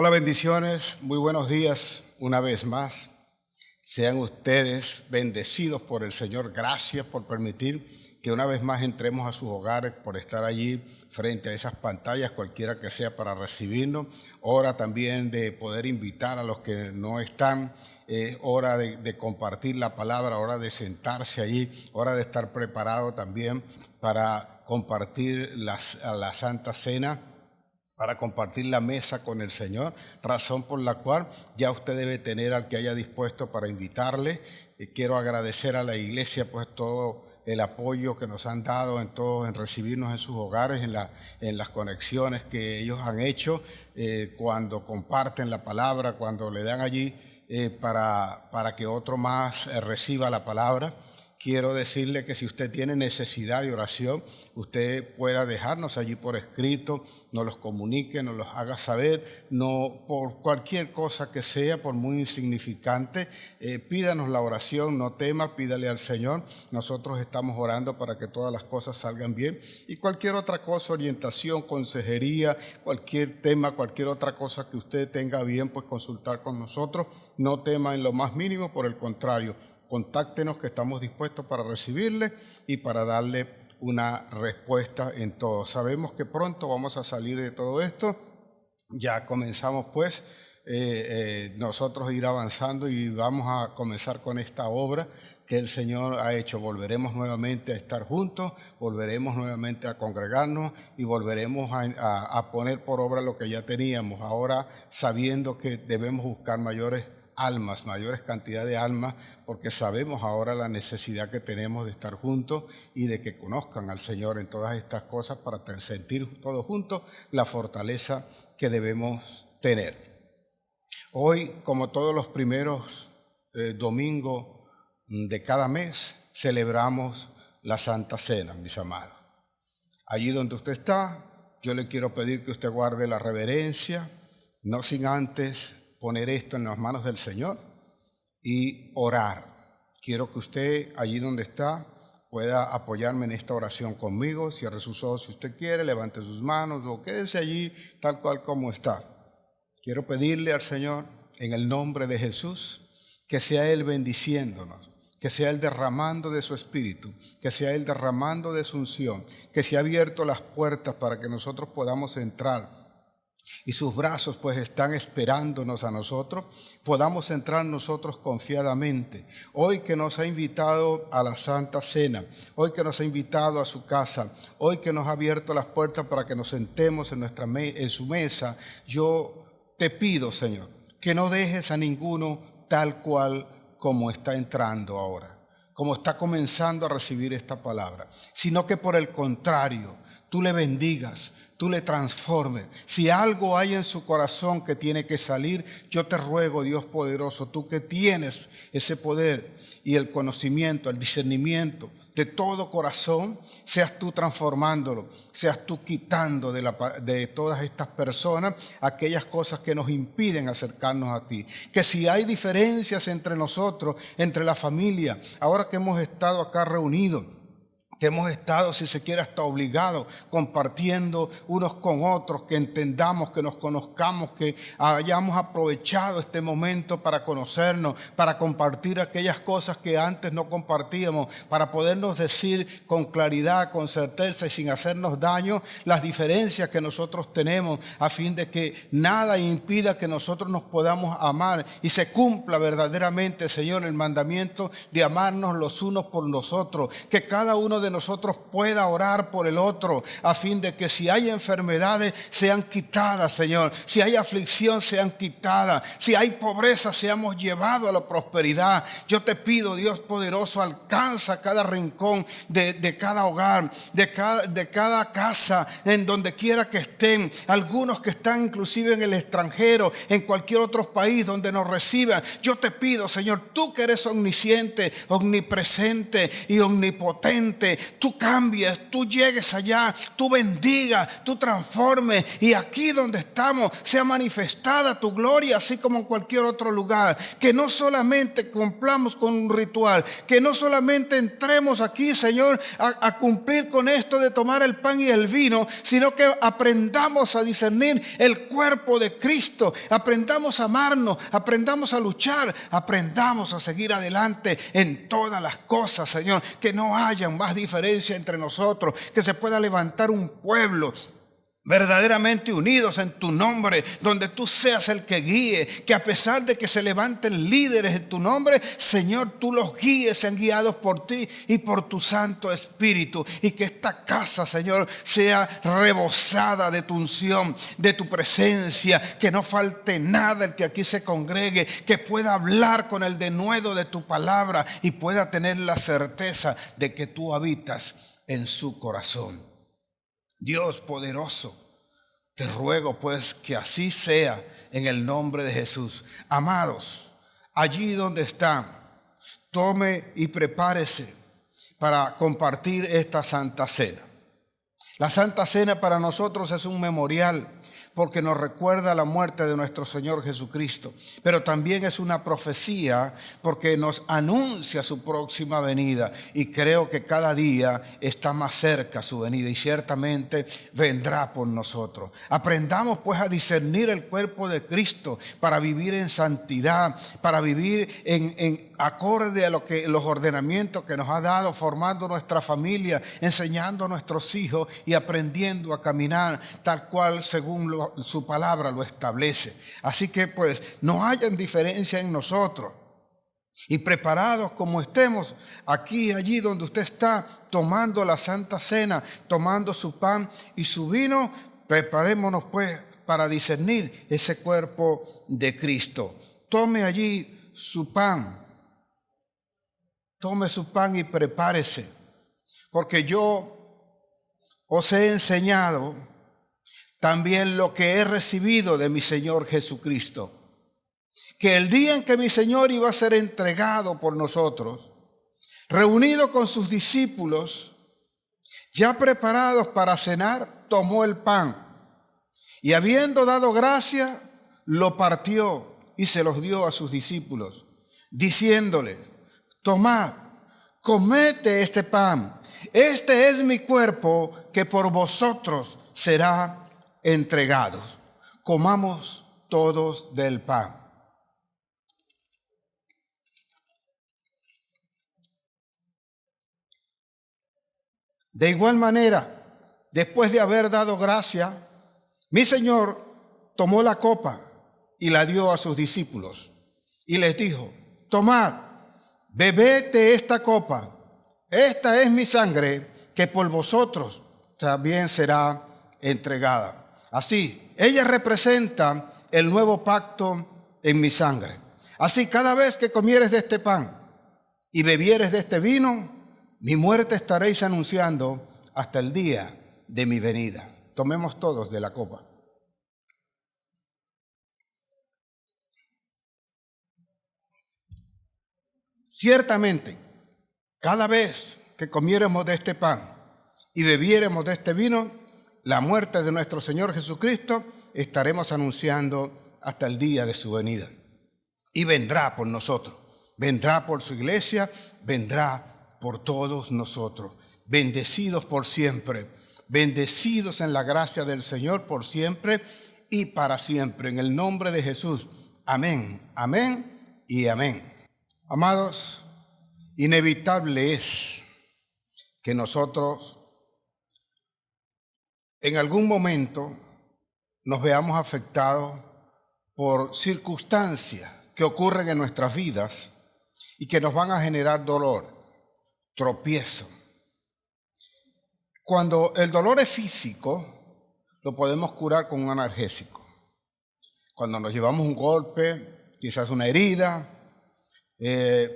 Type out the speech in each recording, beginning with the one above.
Hola, bendiciones, muy buenos días una vez más. Sean ustedes bendecidos por el Señor. Gracias por permitir que una vez más entremos a sus hogares, por estar allí frente a esas pantallas, cualquiera que sea, para recibirnos. Hora también de poder invitar a los que no están, hora de compartir la palabra, hora de sentarse allí, hora de estar preparado también para compartir la Santa Cena, para compartir la mesa con el Señor, razón por la cual ya usted debe tener al que haya dispuesto para invitarle. Quiero agradecer a la iglesia pues todo el apoyo que nos han dado en recibirnos en sus hogares, en las conexiones que ellos han hecho, cuando comparten la palabra, cuando le dan allí para que otro más reciba la palabra. Quiero decirle que si usted tiene necesidad de oración, usted pueda dejarnos allí por escrito, nos los comunique, nos los haga saber, no por cualquier cosa que sea, por muy insignificante, pídanos la oración, no tema, pídale al Señor. Nosotros estamos orando para que todas las cosas salgan bien, y cualquier otra cosa, orientación, consejería, cualquier tema, cualquier otra cosa que usted tenga bien, pues consultar con nosotros. No tema en lo más mínimo, por el contrario, contáctenos, que estamos dispuestos para recibirle y para darle una respuesta en todo. Sabemos que pronto vamos a salir de todo esto. Ya comenzamos pues nosotros a ir avanzando y vamos a comenzar con esta obra que el Señor ha hecho. Volveremos nuevamente a estar juntos, volveremos nuevamente a congregarnos y volveremos a poner por obra lo que ya teníamos, ahora sabiendo que debemos buscar mayores cantidad de almas, porque sabemos ahora la necesidad que tenemos de estar juntos y de que conozcan al Señor en todas estas cosas, para sentir todos juntos la fortaleza que debemos tener. Hoy, como todos los primeros domingos de cada mes, celebramos la Santa Cena, mis amados. Allí donde usted está, yo le quiero pedir que usted guarde la reverencia, no sin antes poner esto en las manos del Señor y orar. Quiero que usted, allí donde está, pueda apoyarme en esta oración conmigo. Cierre sus ojos si usted quiere, levante sus manos o quédese allí tal cual como está. Quiero pedirle al Señor, en el nombre de Jesús, que sea Él bendiciéndonos, que sea Él derramando de su Espíritu, que sea Él derramando de su unción, que se ha abierto las puertas para que nosotros podamos entrar, y sus brazos pues están esperándonos a nosotros, podamos entrar nosotros confiadamente. Hoy que nos ha invitado a la Santa Cena, hoy que nos ha invitado a su casa, hoy que nos ha abierto las puertas para que nos sentemos en su mesa, yo te pido, Señor, que no dejes a ninguno tal cual como está entrando ahora, como está comenzando a recibir esta palabra, sino que por el contrario, tú le bendigas, tú le transformes. Si algo hay en su corazón que tiene que salir, yo te ruego, Dios poderoso, tú que tienes ese poder y el conocimiento, el discernimiento de todo corazón, seas tú transformándolo, seas tú quitando de todas estas personas aquellas cosas que nos impiden acercarnos a ti. Que si hay diferencias entre nosotros, entre la familia, ahora que hemos estado acá reunidos, que hemos estado, si se quiere, hasta obligados, compartiendo unos con otros, que entendamos, que nos conozcamos, que hayamos aprovechado este momento para conocernos, para compartir aquellas cosas que antes no compartíamos, para podernos decir con claridad, con certeza y sin hacernos daño las diferencias que nosotros tenemos, a fin de que nada impida que nosotros nos podamos amar y se cumpla verdaderamente, Señor, el mandamiento de amarnos los unos por los otros, que cada uno de nosotros pueda orar por el otro, a fin de que si hay enfermedades sean quitadas, Señor, si hay aflicción sean quitadas, si hay pobreza seamos llevados a la prosperidad. Yo te pido, Dios poderoso, alcanza cada rincón de cada hogar, de cada casa, en donde quiera que estén, algunos que están inclusive en el extranjero, en cualquier otro país donde nos reciban. Yo te pido, Señor, tú que eres omnisciente, omnipresente y omnipotente, que tú cambies, tú llegues allá, tú bendigas, tú transformes y aquí donde estamos sea manifestada tu gloria, así como en cualquier otro lugar. Que no solamente cumplamos con un ritual, que no solamente entremos aquí, Señor, a cumplir con esto de tomar el pan y el vino, sino que aprendamos a discernir el cuerpo de Cristo, aprendamos a amarnos, aprendamos a luchar, aprendamos a seguir adelante en todas las cosas, Señor, que no haya más diferencia entre nosotros, que se pueda levantar un pueblo verdaderamente unidos en tu nombre, donde tú seas el que guíe, que a pesar de que se levanten líderes en tu nombre, Señor, tú los guíes, sean guiados por ti y por tu Santo Espíritu, y que esta casa, Señor, sea rebosada de tu unción, de tu presencia, que no falte nada el que aquí se congregue, que pueda hablar con el denuedo de tu palabra y pueda tener la certeza de que tú habitas en su corazón. Dios poderoso, te ruego pues que así sea en el nombre de Jesús. Amados, allí donde está, tome y prepárese para compartir esta Santa Cena. La Santa Cena para nosotros es un memorial porque nos recuerda la muerte de nuestro Señor Jesucristo, pero también es una profecía porque nos anuncia su próxima venida, y creo que cada día está más cerca su venida y ciertamente vendrá por nosotros. Aprendamos pues a discernir el cuerpo de Cristo para vivir en santidad, para vivir en acorde a los ordenamientos que nos ha dado, formando nuestra familia, enseñando a nuestros hijos y aprendiendo a caminar tal cual según su palabra lo establece. Así que pues no haya diferencia en nosotros, y preparados como estemos aquí y allí donde usted está tomando la Santa Cena, tomando su pan y su vino, preparémonos pues para discernir ese cuerpo de Cristo. Tome allí su pan. Tome su pan y prepárese, porque yo os he enseñado también lo que he recibido de mi Señor Jesucristo, que el día en que mi Señor iba a ser entregado por nosotros, reunido con sus discípulos, ya preparados para cenar, tomó el pan y habiendo dado gracia, lo partió y se los dio a sus discípulos, diciéndoles: tomad, comed de este pan. Este es mi cuerpo que por vosotros será entregado. Comamos todos del pan. De igual manera, después de haber dado gracia, mi Señor tomó la copa y la dio a sus discípulos y les dijo: tomad, bebed de esta copa, esta es mi sangre que por vosotros también será entregada. Así, ella representa el nuevo pacto en mi sangre. Así, cada vez que comieres de este pan y bebieres de este vino, mi muerte estaréis anunciando hasta el día de mi venida. Tomemos todos de la copa. Ciertamente, cada vez que comiéramos de este pan y bebiéramos de este vino, la muerte de nuestro Señor Jesucristo estaremos anunciando hasta el día de su venida. Y vendrá por nosotros, vendrá por su iglesia, vendrá por todos nosotros. Bendecidos por siempre, bendecidos en la gracia del Señor por siempre y para siempre. En el nombre de Jesús. Amén, amén y amén. Amados, inevitable es que nosotros en algún momento nos veamos afectados por circunstancias que ocurren en nuestras vidas y que nos van a generar dolor, tropiezo. Cuando el dolor es físico, lo podemos curar con un analgésico. Cuando nos llevamos un golpe, quizás una herida,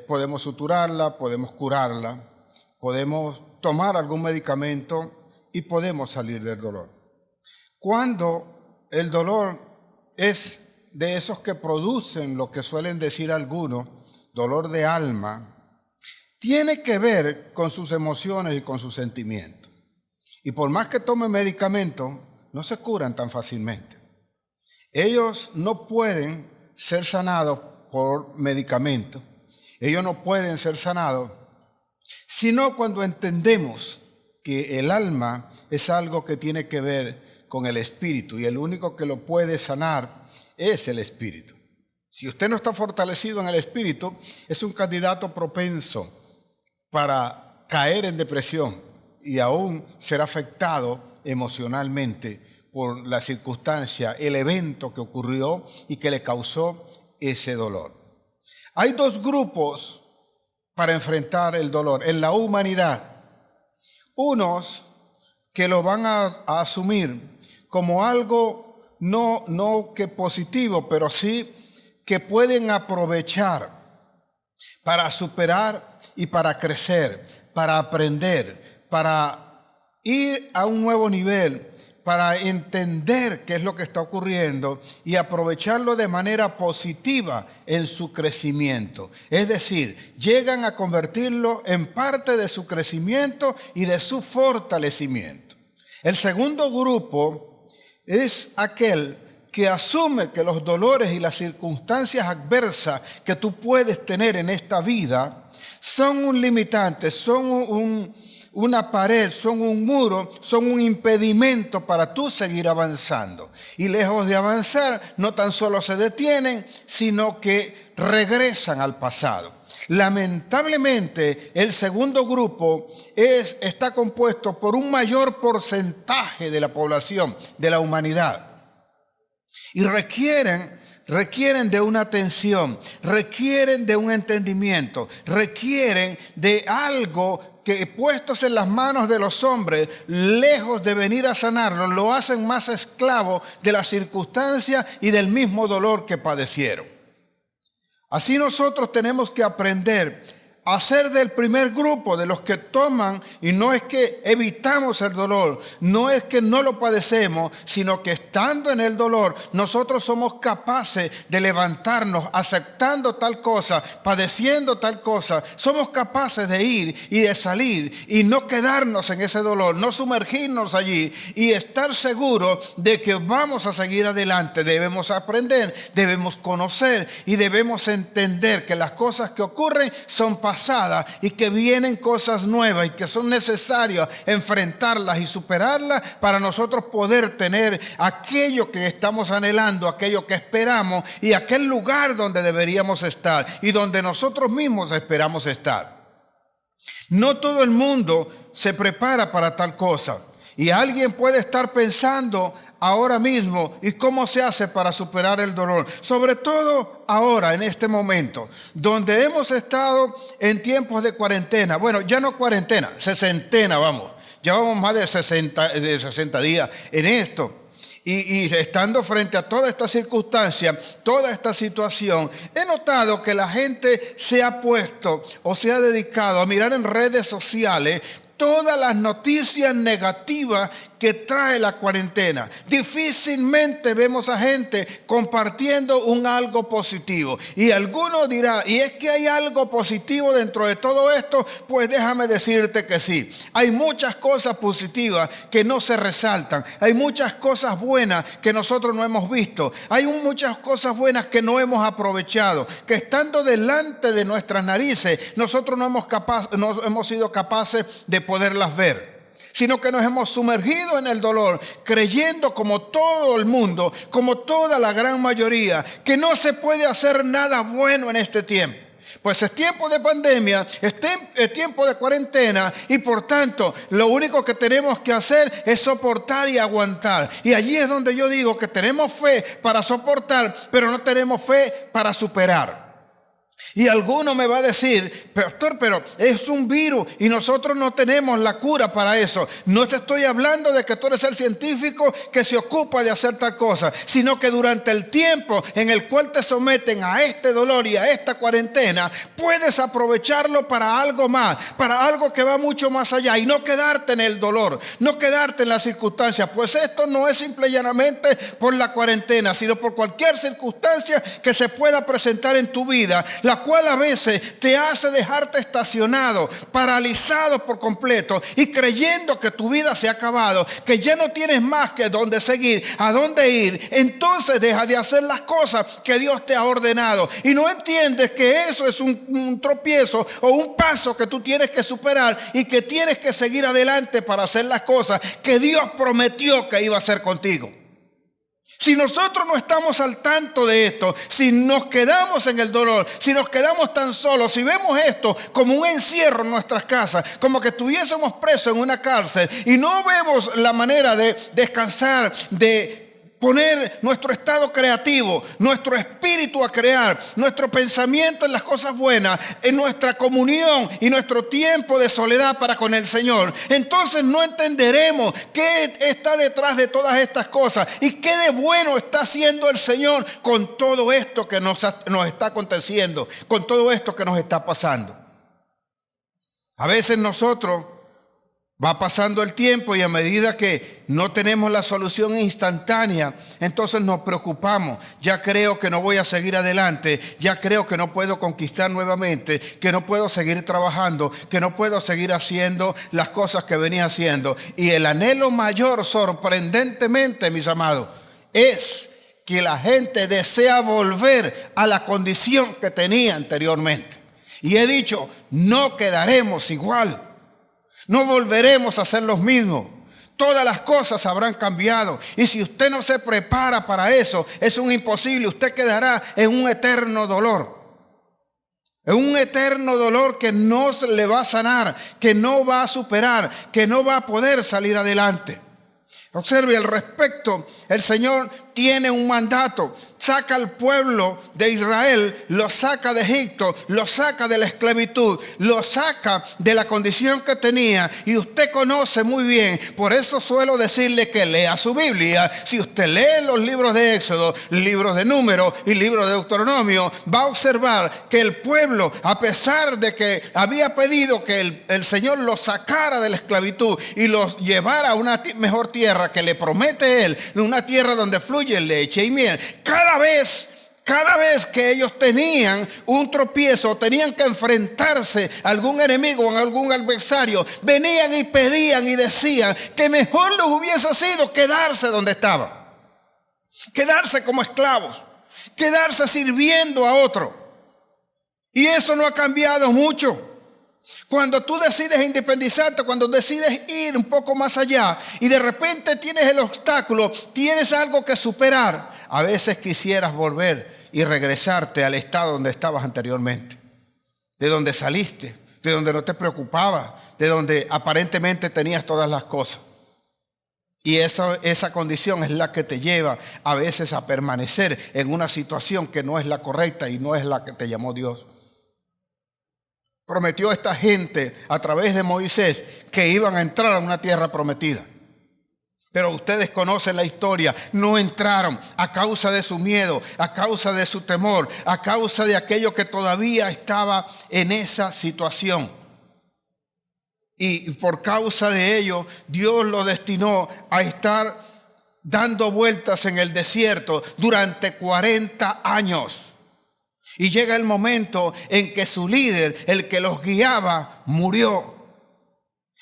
podemos suturarla, podemos curarla, podemos tomar algún medicamento y podemos salir del dolor. Cuando el dolor es de esos que producen lo que suelen decir algunos, dolor de alma, tiene que ver con sus emociones y con sus sentimientos. Y por más que tomen medicamentos, no se curan tan fácilmente. Ellos no pueden ser sanados por medicamentos. Ellos no pueden ser sanados, sino cuando entendemos que el alma es algo que tiene que ver con el espíritu y el único que lo puede sanar es el espíritu. Si usted no está fortalecido en el espíritu, es un candidato propenso para caer en depresión y aún ser afectado emocionalmente por la circunstancia, el evento que ocurrió y que le causó ese dolor. Hay dos grupos para enfrentar el dolor en la humanidad. Unos que lo van a asumir como algo no que positivo, pero sí que pueden aprovechar para superar y para crecer, para aprender, para ir a un nuevo nivel, para entender qué es lo que está ocurriendo y aprovecharlo de manera positiva en su crecimiento. Es decir, llegan a convertirlo en parte de su crecimiento y de su fortalecimiento. El segundo grupo es aquel que asume que los dolores y las circunstancias adversas que tú puedes tener en esta vida son un limitante, son una pared, son un muro, son un impedimento para tú seguir avanzando. Y lejos de avanzar, no tan solo se detienen, sino que regresan al pasado. Lamentablemente, el segundo grupo está compuesto por un mayor porcentaje de la población, de la humanidad. Y requieren de una atención, requieren de un entendimiento, requieren de algo que puestos en las manos de los hombres, lejos de venir a sanarlos, lo hacen más esclavo de la circunstancia y del mismo dolor que padecieron. Así nosotros tenemos que aprender a ser del primer grupo de los que toman, y no es que evitamos el dolor, no es que no lo padecemos, sino que estando en el dolor, nosotros somos capaces de levantarnos, aceptando tal cosa, padeciendo tal cosa, somos capaces de ir y de salir y no quedarnos en ese dolor, no sumergirnos allí y estar seguros de que vamos a seguir adelante. Debemos aprender, debemos conocer y debemos entender que las cosas que ocurren son pasadas y que vienen cosas nuevas y que son necesarias enfrentarlas y superarlas para nosotros poder tener aquello que estamos anhelando, aquello que esperamos y aquel lugar donde deberíamos estar y donde nosotros mismos esperamos estar. No todo el mundo se prepara para tal cosa y alguien puede estar pensando ahora mismo, ¿y cómo se hace para superar el dolor? Sobre todo ahora, en este momento, donde hemos estado en tiempos de cuarentena. Bueno, ya no cuarentena, sesentena, vamos. Llevamos más de 60 días en esto. Y estando frente a toda esta circunstancia, toda esta situación, he notado que la gente se ha puesto o se ha dedicado a mirar en redes sociales todas las noticias negativas que trae la cuarentena. Difícilmente vemos a gente compartiendo un algo positivo. Y alguno dirá, ¿y es que hay algo positivo dentro de todo esto? Pues déjame decirte que sí. Hay muchas cosas positivas que no se resaltan. Hay muchas cosas buenas que nosotros no hemos visto. Hay muchas cosas buenas que no hemos aprovechado. Que estando delante de nuestras narices, nosotros no hemos sido capaces de poderlas ver, sino que nos hemos sumergido en el dolor, creyendo como todo el mundo, como toda la gran mayoría, que no se puede hacer nada bueno en este tiempo. Pues es tiempo de pandemia, es tiempo de cuarentena y por tanto lo único que tenemos que hacer es soportar y aguantar. Y allí es donde yo digo que tenemos fe para soportar, pero no tenemos fe para superar. Y alguno me va a decir, pastor, pero es un virus y nosotros no tenemos la cura para eso. No te estoy hablando de que tú eres el científico que se ocupa de hacer tal cosa, sino que durante el tiempo en el cual te someten a este dolor y a esta cuarentena, puedes aprovecharlo para algo más, para algo que va mucho más allá y no quedarte en el dolor, no quedarte en las circunstancias. Pues esto no es simple y llanamente por la cuarentena, sino por cualquier circunstancia que se pueda presentar en tu vida. la cual a veces te hace dejarte estacionado, paralizado por completo y creyendo que tu vida se ha acabado, que ya no tienes más que dónde seguir, a dónde ir. Entonces deja de hacer las cosas que Dios te ha ordenado y no entiendes que eso es un tropiezo o un paso que tú tienes que superar y que tienes que seguir adelante para hacer las cosas que Dios prometió que iba a hacer contigo. Si nosotros no estamos al tanto de esto, si nos quedamos en el dolor, si nos quedamos tan solos, si vemos esto como un encierro en nuestras casas, como que estuviésemos presos en una cárcel y no vemos la manera de descansar, de poner nuestro estado creativo, nuestro espíritu a crear, nuestro pensamiento en las cosas buenas, en nuestra comunión y nuestro tiempo de soledad para con el Señor, entonces no entenderemos qué está detrás de todas estas cosas y qué de bueno está haciendo el Señor con todo esto que nos está aconteciendo, con todo esto que nos está pasando. A veces nosotros va pasando el tiempo y a medida que no tenemos la solución instantánea, entonces nos preocupamos. Ya creo que no voy a seguir adelante, ya creo que no puedo conquistar nuevamente, que no puedo seguir trabajando, que no puedo seguir haciendo las cosas que venía haciendo. Y el anhelo mayor, sorprendentemente, mis amados, es que la gente desea volver a la condición que tenía anteriormente. Y he dicho, no quedaremos igual. No volveremos a ser los mismos. Todas las cosas habrán cambiado. Y si usted no se prepara para eso, es un imposible. Usted quedará en un eterno dolor. En un eterno dolor que no se le va a sanar, que no va a superar, que no va a poder salir adelante. Observe, al respecto, el Señor tiene un mandato. Saca al pueblo de Israel, lo saca de Egipto, lo saca de la esclavitud, lo saca de la condición que tenía. Y usted conoce muy bien, por eso suelo decirle que lea su Biblia. Si usted lee los libros de Éxodo, libros de Números y libros de Deuteronomio, va a observar que el pueblo, a pesar de que había pedido que el Señor los sacara de la esclavitud y los llevara a una mejor tierra que le promete Él, una tierra donde fluye leche y miel, cada vez que ellos tenían un tropiezo, tenían que enfrentarse a algún enemigo o a algún adversario, venían y pedían y decían que mejor les hubiese sido quedarse donde estaban, quedarse como esclavos, quedarse sirviendo a otro. Y eso no ha cambiado mucho. Cuando tú decides independizarte, cuando decides ir un poco más allá y de repente tienes el obstáculo, tienes algo que superar, a veces quisieras volver y regresarte al estado donde estabas anteriormente, de donde saliste, de donde no te preocupabas, de donde aparentemente tenías todas las cosas. Y esa condición es la que te lleva a veces a permanecer en una situación que no es la correcta y no es la que te llamó Dios. Prometió a esta gente a través de Moisés que iban a entrar a una tierra prometida. Pero ustedes conocen la historia, no entraron a causa de su miedo, a causa de su temor, a causa de aquello que todavía estaba en esa situación. Y por causa de ello, Dios lo destinó a estar dando vueltas en el desierto durante 40 años. Y llega el momento en que su líder, el que los guiaba, murió.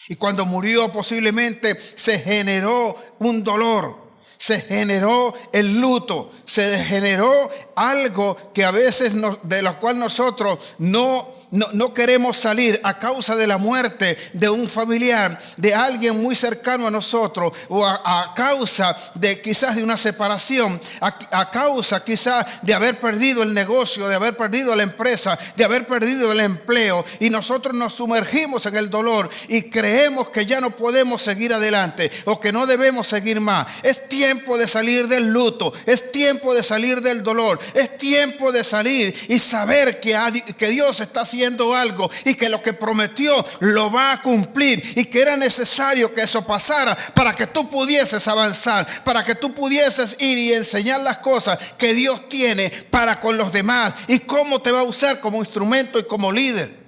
Y cuando murió posiblemente se generó un dolor, se generó el luto, se generó algo que a veces de lo cual nosotros no queremos salir a causa de la muerte de un familiar, de alguien muy cercano a nosotros, o a causa de quizás de una separación, a causa quizás de haber perdido el negocio, de haber perdido la empresa, de haber perdido el empleo, y nosotros nos sumergimos en el dolor y creemos que ya no podemos seguir adelante o que no debemos seguir más. Es tiempo de salir del luto, es tiempo de salir del dolor, es tiempo de salir y saber que Dios está haciendo algo y que lo que prometió lo va a cumplir, y que era necesario que eso pasara para que tú pudieses avanzar, para que tú pudieses ir y enseñar las cosas que Dios tiene para con los demás y cómo te va a usar como instrumento y como líder.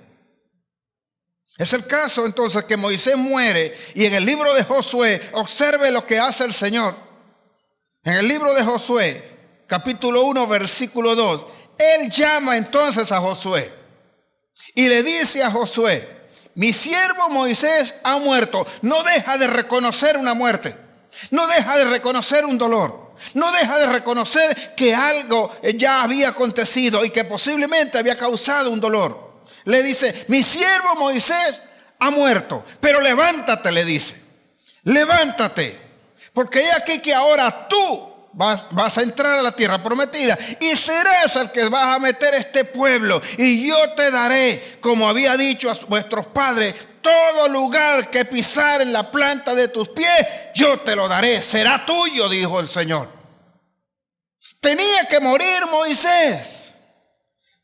Es el caso entonces que Moisés muere, y en el libro de Josué observe lo que hace el Señor. En el libro de Josué, capítulo 1, versículo 2, Él llama entonces a Josué y le dice a Josué: mi siervo Moisés ha muerto. No deja de reconocer una muerte, no deja de reconocer un dolor, no deja de reconocer que algo ya había acontecido y que posiblemente había causado un dolor. Le dice: mi siervo Moisés ha muerto, pero levántate, le dice, levántate, porque he aquí que ahora tú vas a entrar a la tierra prometida y serás el que vas a meter este pueblo, y yo te daré, como había dicho a vuestros padres, todo lugar que pisar en la planta de tus pies, yo te lo daré, será tuyo, dijo el Señor. Tenía que morir Moisés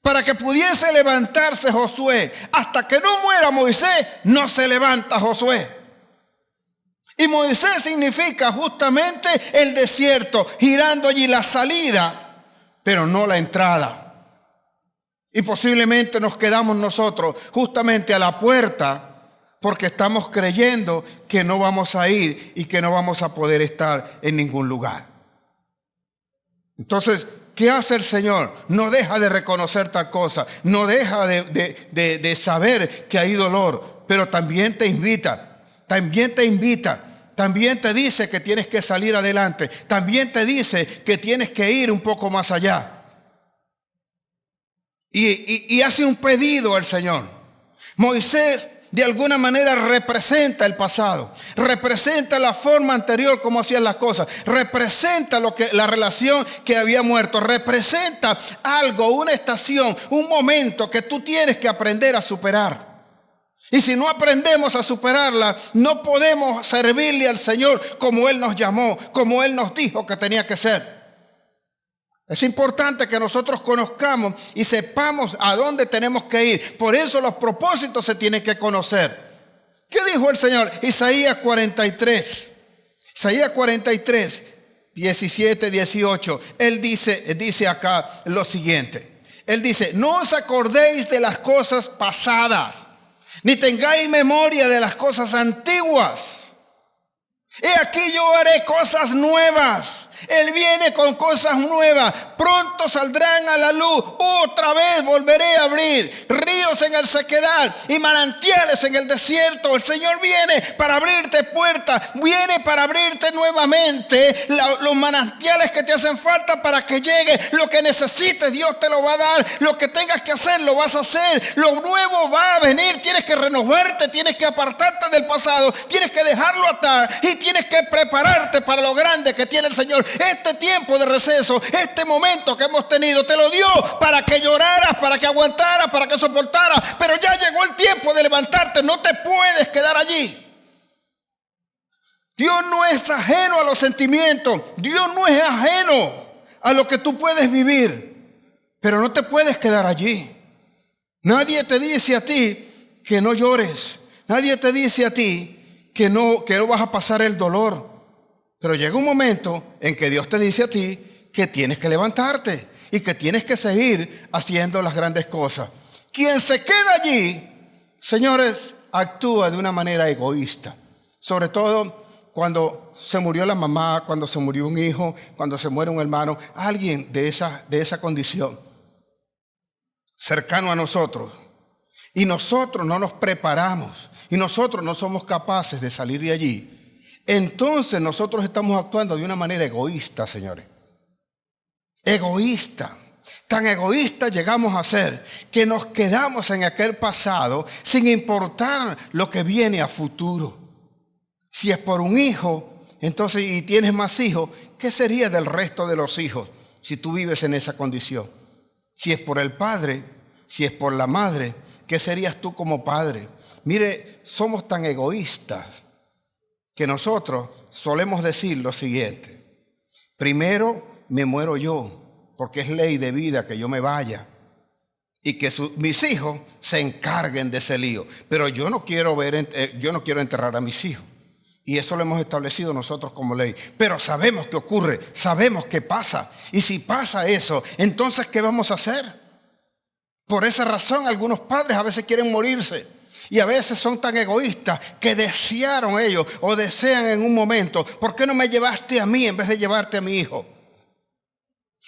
para que pudiese levantarse Josué. Hasta que no muera Moisés, no se levanta Josué. Y Moisés significa justamente el desierto, girando allí la salida, pero no la entrada. Y posiblemente nos quedamos nosotros justamente a la puerta, porque estamos creyendo que no vamos a ir y que no vamos a poder estar en ningún lugar. Entonces, ¿qué hace el Señor? No deja de reconocer tal cosa, no deja de saber que hay dolor, pero también te invita. También te dice que tienes que salir adelante, también te dice que tienes que ir un poco más allá. Y hace un pedido al Señor. Moisés de alguna manera representa el pasado, representa la forma anterior como hacían las cosas, representa la relación que había muerto, representa algo, una estación, un momento que tú tienes que aprender a superar. Y si no aprendemos a superarla, no podemos servirle al Señor como Él nos llamó, como Él nos dijo que tenía que ser. Es importante que nosotros conozcamos y sepamos a dónde tenemos que ir. Por eso los propósitos se tienen que conocer. ¿Qué dijo el Señor? Isaías 43. Isaías 43, 17, 18. Él dice acá lo siguiente. Él dice: no os acordéis de las cosas pasadas, ni tengáis memoria de las cosas antiguas. He aquí yo haré cosas nuevas. Él viene con cosas nuevas. Pronto saldrán a la luz. Otra vez volveré a abrir ríos en el sequedal y manantiales en el desierto. El Señor viene para abrirte puertas. Viene para abrirte nuevamente los manantiales que te hacen falta para que llegue. Lo que necesites, Dios te lo va a dar. Lo que tengas que hacer, lo vas a hacer. Lo nuevo va a venir. Tienes que renovarte. Tienes que apartarte del pasado. Tienes que dejarlo atrás. Y tienes que prepararte para lo grande que tiene el Señor. Este tiempo de receso, este momento que hemos tenido, te lo dio para que lloraras, para que aguantaras, para que soportaras. Pero ya llegó el tiempo de levantarte. No te puedes quedar allí. Dios no es ajeno a los sentimientos. Dios no es ajeno a lo que tú puedes vivir. Pero no te puedes quedar allí. Nadie te dice a ti que no llores. Nadie te dice a ti que no vas a pasar el dolor. Pero llega un momento en que Dios te dice a ti que tienes que levantarte y que tienes que seguir haciendo las grandes cosas. Quien se queda allí, señores, actúa de una manera egoísta. Sobre todo cuando se murió la mamá, cuando se murió un hijo, cuando se muere un hermano, alguien de esa condición cercano a nosotros. Y nosotros no nos preparamos y nosotros no somos capaces de salir de allí. Entonces nosotros estamos actuando de una manera egoísta, señores. Egoísta. Tan egoístas llegamos a ser que nos quedamos en aquel pasado sin importar lo que viene a futuro. Si es por un hijo, entonces, y tienes más hijos, ¿qué sería del resto de los hijos si tú vives en esa condición? Si es por el padre, si es por la madre, ¿qué serías tú como padre? Mire, somos tan egoístas que nosotros solemos decir lo siguiente: primero me muero yo, porque es ley de vida que yo me vaya y que mis hijos se encarguen de ese lío. Pero yo no quiero enterrar a mis hijos. Y eso lo hemos establecido nosotros como ley. Pero sabemos que ocurre, sabemos que pasa. Y si pasa eso, entonces ¿qué vamos a hacer? Por esa razón algunos padres a veces quieren morirse. Y a veces son tan egoístas que desearon ellos o desean en un momento: ¿por qué no me llevaste a mí en vez de llevarte a mi hijo?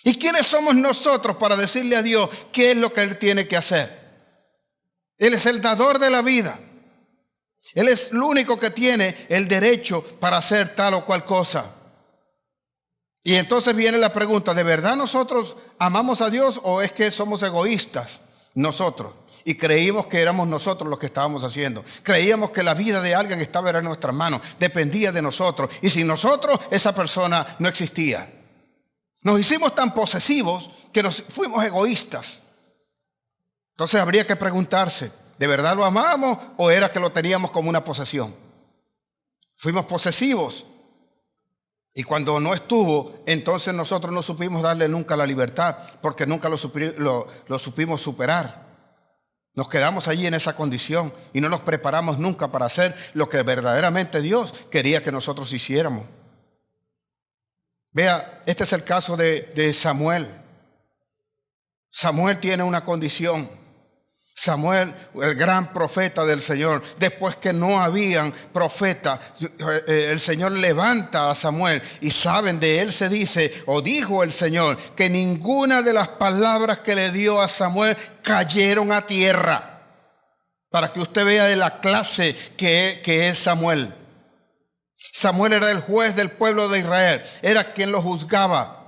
¿Y quiénes somos nosotros para decirle a Dios qué es lo que Él tiene que hacer? Él es el dador de la vida. Él es el único que tiene el derecho para hacer tal o cual cosa. Y entonces viene la pregunta, ¿de verdad nosotros amamos a Dios o es que somos egoístas nosotros? Y creímos que éramos nosotros los que estábamos haciendo. Creíamos que la vida de alguien estaba en nuestras manos, dependía de nosotros. Y sin nosotros, esa persona no existía. Nos hicimos tan posesivos que nos fuimos egoístas. Entonces habría que preguntarse, ¿de verdad lo amamos o era que lo teníamos como una posesión? Fuimos posesivos. Y cuando no estuvo, entonces nosotros no supimos darle nunca la libertad, porque nunca lo supimos superar. Nos quedamos allí en esa condición y no nos preparamos nunca para hacer lo que verdaderamente Dios quería que nosotros hiciéramos. Vea, este es el caso de Samuel. Samuel tiene una condición. Samuel, el gran profeta del Señor, después que no habían profeta, el Señor levanta a Samuel y saben, de él se dice, o dijo el Señor, que ninguna de las palabras que le dio a Samuel cayeron a tierra. Para que usted vea de la clase que es Samuel. Samuel era el juez del pueblo de Israel, era quien lo juzgaba.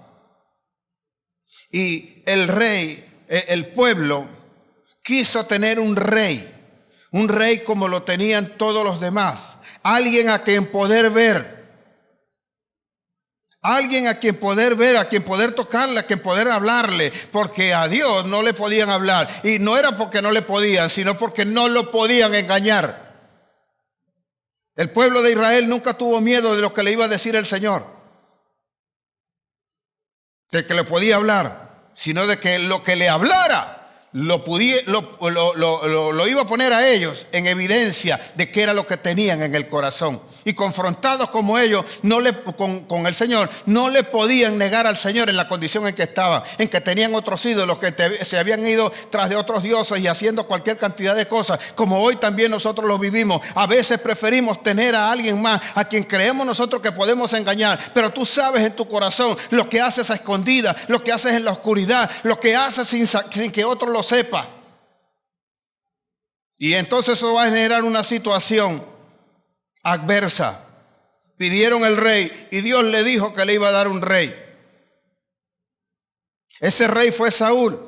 Y el rey, el pueblo, quiso tener un rey como lo tenían todos los demás, alguien a quien poder ver, a quien poder tocarle, a quien poder hablarle, porque a Dios no le podían hablar, y no era porque no le podían, sino porque no lo podían engañar. El pueblo de Israel nunca tuvo miedo de lo que le iba a decir el Señor, de que le podía hablar, sino de que lo que le hablara lo iba a poner a ellos en evidencia de qué era lo que tenían en el corazón. Y confrontados como ellos con el Señor, no le podían negar al Señor en la condición en que estaban, en que tenían otros ídolos, que se habían ido tras de otros dioses y haciendo cualquier cantidad de cosas, como hoy también nosotros lo vivimos. A veces preferimos tener a alguien más a quien creemos nosotros que podemos engañar, pero tú sabes en tu corazón lo que haces a escondidas, lo que haces en la oscuridad, lo que haces sin que otro lo sepa. Y entonces eso va a generar una situación adversa. Pidieron el rey y Dios le dijo que le iba a dar un rey. Ese rey fue Saúl.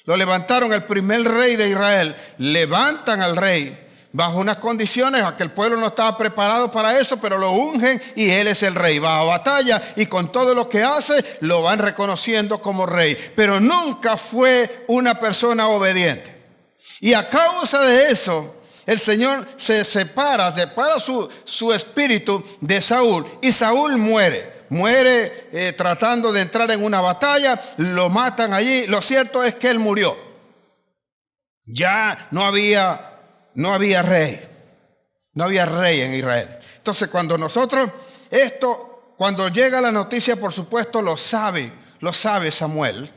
Lo levantaron, el primer rey de Israel. Levantan al rey bajo unas condiciones a que el pueblo no estaba preparado para eso, pero lo ungen y él es el rey. Va a batalla y con todo lo que hace lo van reconociendo como rey, pero nunca fue una persona obediente. Y a causa de eso, el Señor separa su espíritu de Saúl, y Saúl muere tratando de entrar en una batalla. Lo matan allí. Lo cierto es que él murió. Ya no había rey. No había rey en Israel. Entonces cuando cuando llega la noticia, por supuesto lo sabe Samuel.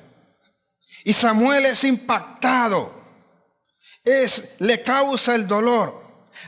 Y Samuel es impactado. Le causa el dolor.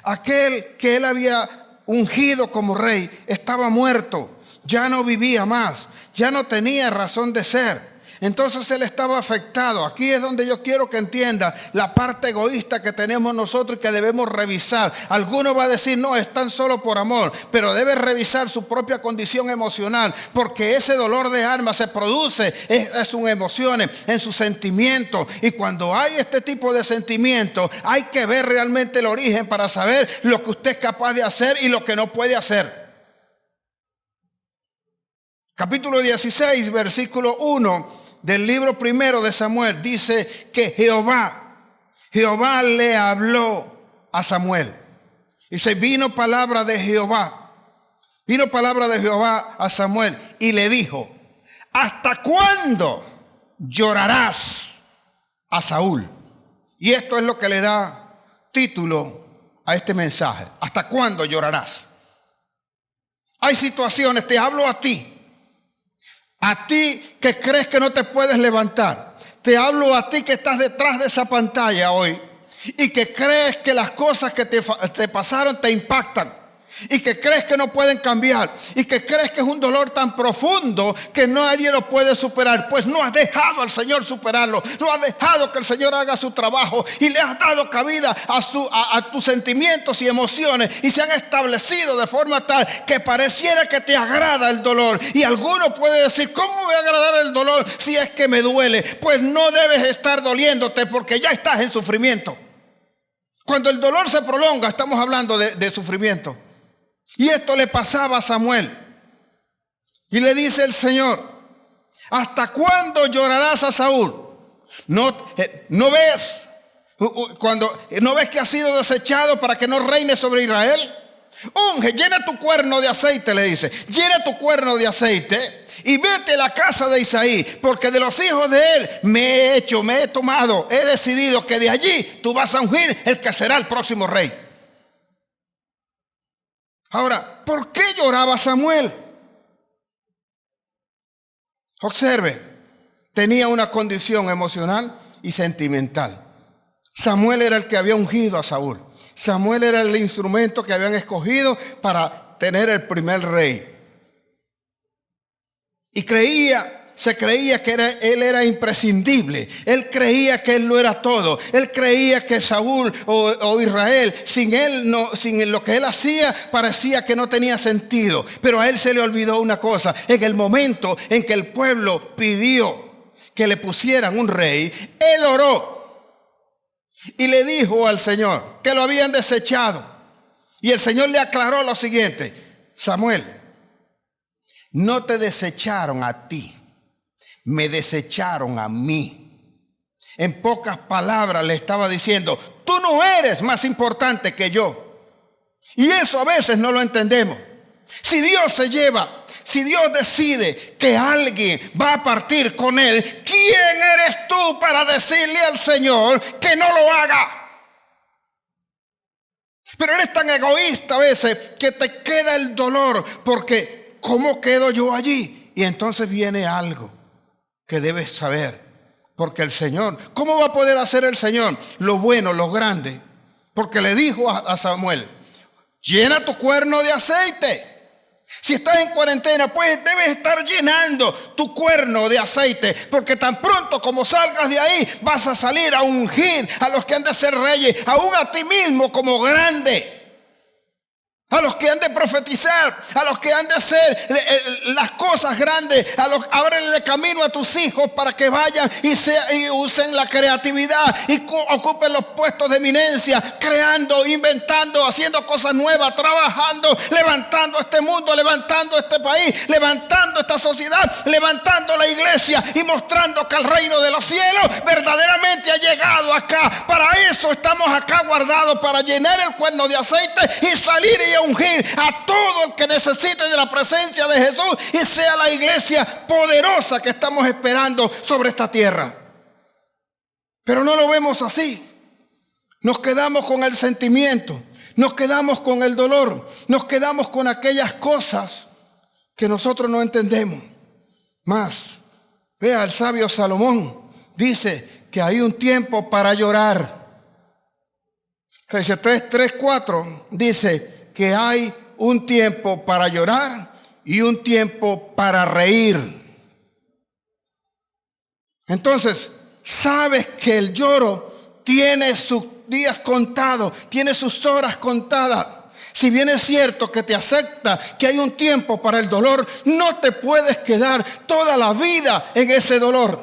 Aquel que él había ungido como rey estaba muerto, ya no vivía más, ya no tenía razón de ser. Entonces él estaba afectado. Aquí es donde yo quiero que entienda la parte egoísta que tenemos nosotros y que debemos revisar. Alguno va a decir, no, es tan solo por amor, pero debe revisar su propia condición emocional, porque ese dolor de alma se produce en sus emociones, en sus sentimientos. Y cuando hay este tipo de sentimientos, hay que ver realmente el origen para saber lo que usted es capaz de hacer y lo que no puede hacer. Capítulo 16, versículo 1 del libro primero de Samuel dice que Jehová le habló a Samuel. Dice, vino palabra de Jehová a Samuel y le dijo, ¿hasta cuándo llorarás a Saúl? Y esto es lo que le da título a este mensaje. ¿Hasta cuándo llorarás? Hay situaciones, te hablo a ti que crees que no te puedes levantar. Te hablo a ti que estás detrás de esa pantalla hoy y que crees que las cosas que te pasaron te impactan. y que crees que no pueden cambiar y que crees que es un dolor tan profundo que nadie lo puede superar, pues no has dejado al Señor superarlo, no has dejado que el Señor haga su trabajo y le has dado cabida a tus sentimientos y emociones, y se han establecido de forma tal que pareciera que te agrada el dolor. Y alguno puede decir: ¿cómo me va a agradar el dolor si es que me duele? Pues no debes estar doliéndote, porque ya estás en sufrimiento. Cuando el dolor se prolonga, estamos hablando de sufrimiento. Y esto le pasaba a Samuel. Y le dice el Señor: ¿hasta cuándo llorarás a Saúl? ¿No ves que ha sido desechado para que no reine sobre Israel? Unge, llena tu cuerno de aceite, le dice. Llena tu cuerno de aceite y vete a la casa de Isaí, porque de los hijos de él me he tomado, he decidido que de allí tú vas a ungir el que será el próximo rey. Ahora, ¿por qué lloraba Samuel? Observe, tenía una condición emocional y sentimental. Samuel era el que había ungido a Saúl. Samuel era el instrumento que habían escogido para tener el primer rey. Y se creía que él era imprescindible. Él creía que él lo era todo. Él creía que Saúl o Israel, sin lo que él hacía, parecía que no tenía sentido. Pero a él se le olvidó una cosa: en el momento en que el pueblo pidió que le pusieran un rey, él oró y le dijo al Señor que lo habían desechado. Y el Señor le aclaró lo siguiente: Samuel, no te desecharon a ti, me desecharon a mí. En pocas palabras le estaba diciendo: tú no eres más importante que yo. Y eso a veces no lo entendemos. Si Dios decide que alguien va a partir con él, ¿quién eres tú para decirle al Señor que no lo haga? Pero eres tan egoísta a veces que te queda el dolor, porque ¿cómo quedo yo allí? Y entonces viene algo que debes saber, porque el Señor, ¿cómo va a poder hacer el Señor lo bueno, lo grande? Porque le dijo a Samuel: llena tu cuerno de aceite. Si estás en cuarentena, pues debes estar llenando tu cuerno de aceite, porque tan pronto como salgas de ahí, vas a salir a ungir a los que han de ser reyes, aún a ti mismo como grande. A los que han de profetizar, a los que han de hacer las cosas grandes, ábrele camino a tus hijos para que vayan y usen la creatividad y ocupen los puestos de eminencia, creando, inventando, haciendo cosas nuevas, trabajando, levantando este mundo, levantando este país, levantando esta sociedad, levantando la iglesia y mostrando que el reino de los cielos verdaderamente ha llegado acá. Para eso estamos acá guardados, para llenar el cuerno de aceite y salir y ungir a todo el que necesite de la presencia de Jesús, y sea la iglesia poderosa que estamos esperando sobre esta tierra. Pero no lo vemos así. Nos quedamos con el sentimiento, nos quedamos con el dolor, nos quedamos con aquellas cosas que nosotros no entendemos. Más, vea, el sabio Salomón dice que hay un tiempo para llorar. 3:4 dice que hay un tiempo para llorar y un tiempo para reír. Entonces, sabes que el lloro tiene sus días contados, tiene sus horas contadas. Si bien es cierto que te acepta que hay un tiempo para el dolor, no te puedes quedar toda la vida en ese dolor.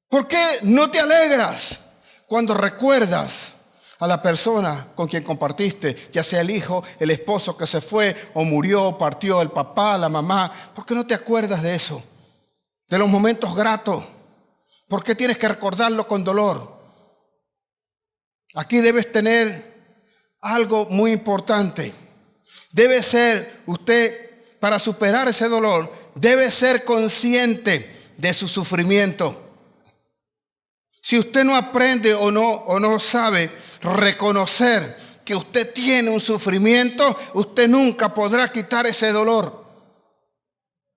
¿Por qué no te alegras cuando recuerdas a la persona con quien compartiste, ya sea el hijo, el esposo que se fue o murió, partió, el papá, la mamá? ¿Por qué no te acuerdas de eso? De los momentos gratos. ¿Por qué tienes que recordarlo con dolor? Aquí debes tener algo muy importante. Debe ser usted, para superar ese dolor, debe ser consciente de su sufrimiento. Si usted no aprende o no sabe reconocer que usted tiene un sufrimiento, usted nunca podrá quitar ese dolor.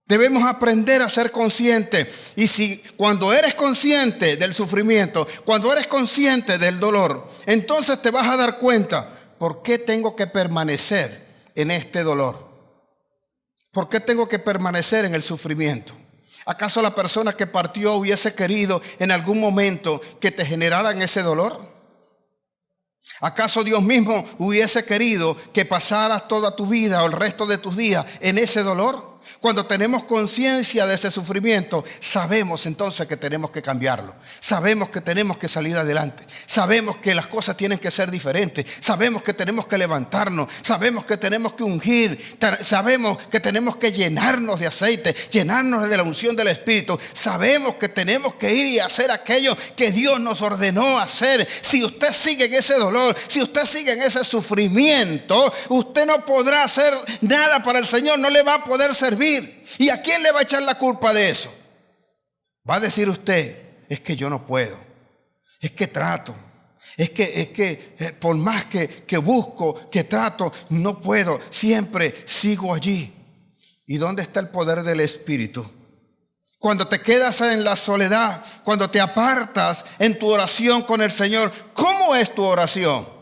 Debemos aprender a ser conscientes. Y cuando eres consciente del sufrimiento, cuando eres consciente del dolor, entonces te vas a dar cuenta ¿por qué tengo que permanecer en este dolor? ¿Por qué tengo que permanecer en el sufrimiento? ¿Acaso la persona que partió hubiese querido en algún momento que te generaran ese dolor? ¿Acaso Dios mismo hubiese querido que pasaras toda tu vida o el resto de tus días en ese dolor? Cuando tenemos conciencia de ese sufrimiento, sabemos entonces que tenemos que cambiarlo. Sabemos que tenemos que salir adelante. Sabemos que las cosas tienen que ser diferentes. Sabemos que tenemos que levantarnos. Sabemos que tenemos que ungir. Sabemos que tenemos que llenarnos de aceite, llenarnos de la unción del Espíritu. Sabemos que tenemos que ir y hacer aquello que Dios nos ordenó hacer. Si usted sigue en ese dolor, si usted sigue en ese sufrimiento, usted no podrá hacer nada para el Señor, no le va a poder servir. ¿Y a quién le va a echar la culpa de eso? Va a decir usted, es que yo no puedo, es que trato, es que por más que busco, que trato, no puedo, siempre sigo allí. ¿Y dónde está el poder del Espíritu? Cuando te quedas en la soledad, cuando te apartas en tu oración con el Señor, ¿cómo es tu oración?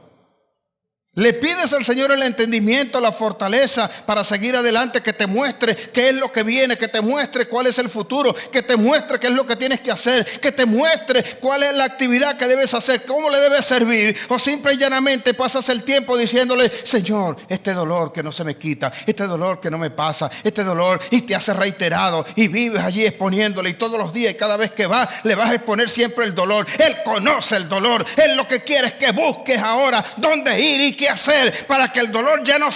Le pides al Señor el entendimiento, la fortaleza para seguir adelante, que te muestre qué es lo que viene, que te muestre cuál es el futuro, que te muestre qué es lo que tienes que hacer, que te muestre cuál es la actividad que debes hacer, cómo le debes servir. O simple y llanamente pasas el tiempo diciéndole, Señor, este dolor que no se me quita, este dolor que no me pasa, este dolor, y te hace reiterado y vives allí exponiéndole, y todos los días y cada vez que vas le vas a exponer siempre el dolor. Él conoce el dolor. Él lo que quiere es que busques ahora dónde ir y qué hacer para que el dolor ya no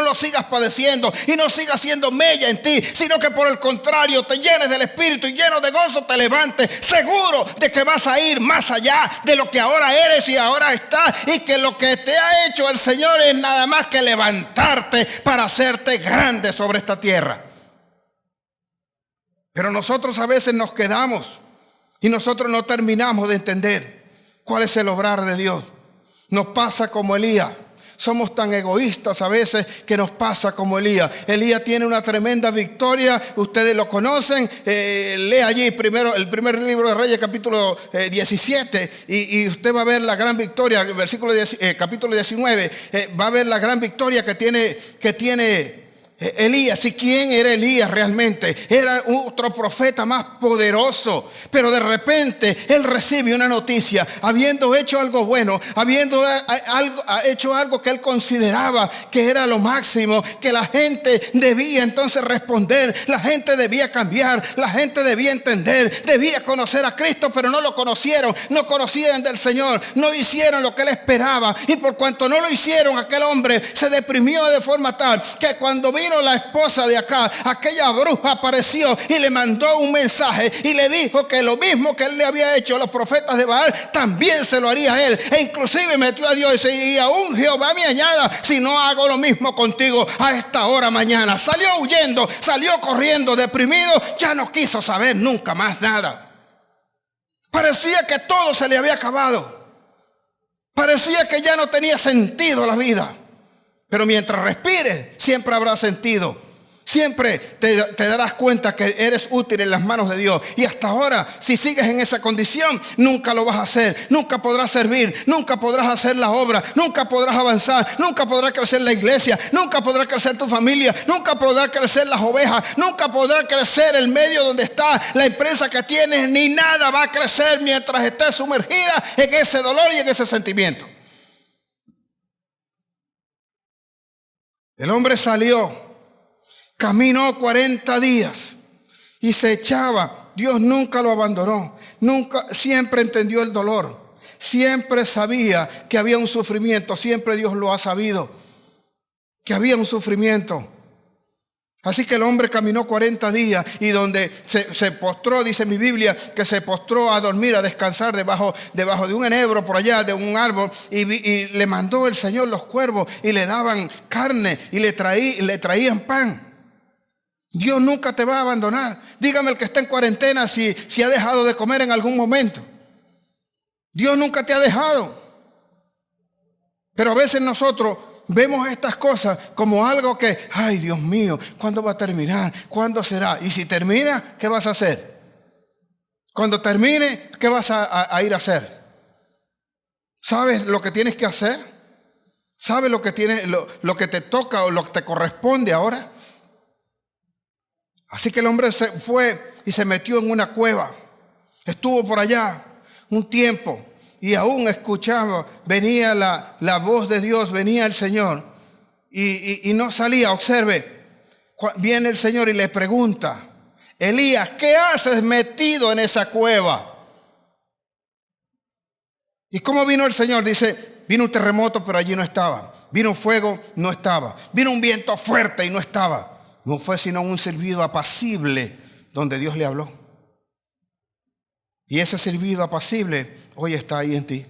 lo sigas padeciendo y no siga siendo mella en ti, sino que por el contrario te llenes del Espíritu y lleno de gozo te levantes seguro de que vas a ir más allá de lo que ahora eres y ahora estás, y que lo que te ha hecho el Señor es nada más que levantarte para hacerte grande sobre esta tierra. Pero nosotros a veces nos quedamos y nosotros no terminamos de entender cuál es el obrar de Dios. Nos pasa como Elías. Somos tan egoístas a veces que nos pasa como Elías. Elías tiene una tremenda victoria. Ustedes lo conocen. Lee allí primero el primer libro de Reyes, capítulo 17. Y usted va a ver la gran victoria. Capítulo 19. Va a ver la gran victoria que tiene Elías. ¿Y quién era Elías realmente? Era otro profeta más poderoso, pero de repente él recibe una noticia, habiendo hecho algo bueno, habiendo hecho algo que él consideraba que era lo máximo, que la gente debía entonces responder, la gente debía cambiar, la gente debía entender, debía conocer a Cristo, pero no lo conocieron, no conocían del Señor, no hicieron lo que él esperaba, y por cuanto no lo hicieron, aquel hombre se deprimió de forma tal que cuando vino la esposa de acá, aquella bruja apareció y le mandó un mensaje y le dijo que lo mismo que él le había hecho a los profetas de Baal, también se lo haría a él, e inclusive metió a Dios y aún Jehová me añada si no hago lo mismo contigo a esta hora mañana. Salió huyendo, salió corriendo, deprimido, ya no quiso saber nunca más nada. Parecía que todo se le había acabado, parecía que ya no tenía sentido la vida. Pero mientras respires, siempre habrá sentido. Siempre te darás cuenta que eres útil en las manos de Dios. Y hasta ahora, si sigues en esa condición, nunca lo vas a hacer. Nunca podrás servir, nunca podrás hacer la obra, nunca podrás avanzar, nunca podrá crecer la iglesia, nunca podrá crecer tu familia, nunca podrá crecer las ovejas, nunca podrá crecer el medio donde está, la empresa que tienes, ni nada va a crecer mientras estés sumergida en ese dolor y en ese sentimiento. El hombre salió, caminó 40 días y se echaba. Dios nunca lo abandonó, siempre entendió el dolor, siempre sabía que había un sufrimiento, siempre Dios lo ha sabido, que había un sufrimiento. Así que el hombre caminó 40 días y donde se postró, dice mi Biblia, que se postró a dormir, a descansar debajo de un enebro por allá, de un árbol, y le mandó el Señor los cuervos y le daban carne y le traían pan. Dios nunca te va a abandonar. Dígame el que está en cuarentena si ha dejado de comer en algún momento. Dios nunca te ha dejado. Pero a veces nosotros vemos estas cosas como algo que, ay Dios mío, ¿cuándo va a terminar? ¿Cuándo será? Y si termina, ¿qué vas a hacer? Cuando termine, ¿qué vas a ir a hacer? ¿Sabes lo que tienes que hacer? ¿Sabe lo que tiene, lo que te toca o lo que te corresponde ahora? Así que el hombre se fue y se metió en una cueva. Estuvo por allá un tiempo y aún escuchaba, venía la voz de Dios, venía el Señor y no salía. Observe, viene el Señor y le pregunta: Elías, ¿qué haces metido en esa cueva? ¿Y cómo vino el Señor? Dice, vino un terremoto, pero allí no estaba. Vino un fuego, no estaba. Vino un viento fuerte y no estaba. No fue sino un silbido apacible donde Dios le habló. Y ese silbido apacible hoy está ahí en ti.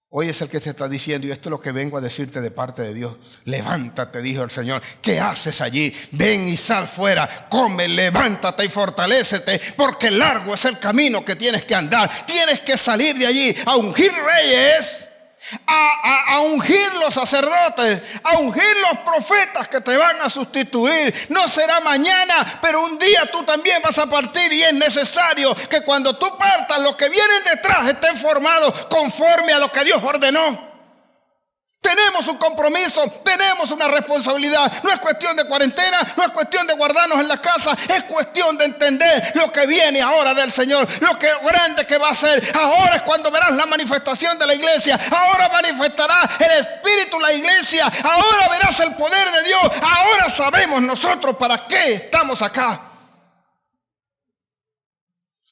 Hoy es el que te está diciendo, y esto es lo que vengo a decirte de parte de Dios. Levántate, dijo el Señor. ¿Qué haces allí? Ven y sal fuera, come, levántate y fortalécete, porque largo es el camino que tienes que andar. Tienes que salir de allí a ungir reyes, a ungir los sacerdotes, a ungir los profetas que te van a sustituir. No será mañana, pero un día tú también vas a partir, y es necesario que cuando tú partas, los que vienen detrás estén formados conforme a lo que Dios ordenó. Tenemos un compromiso, tenemos una responsabilidad. No es cuestión de cuarentena, no es cuestión de guardarnos en la casa, es cuestión de entender lo que viene ahora del Señor, lo que grande que va a ser. Ahora es cuando verás la manifestación de la iglesia. Ahora manifestará el Espíritu la iglesia. Ahora verás el poder de Dios. Ahora sabemos nosotros para qué estamos acá.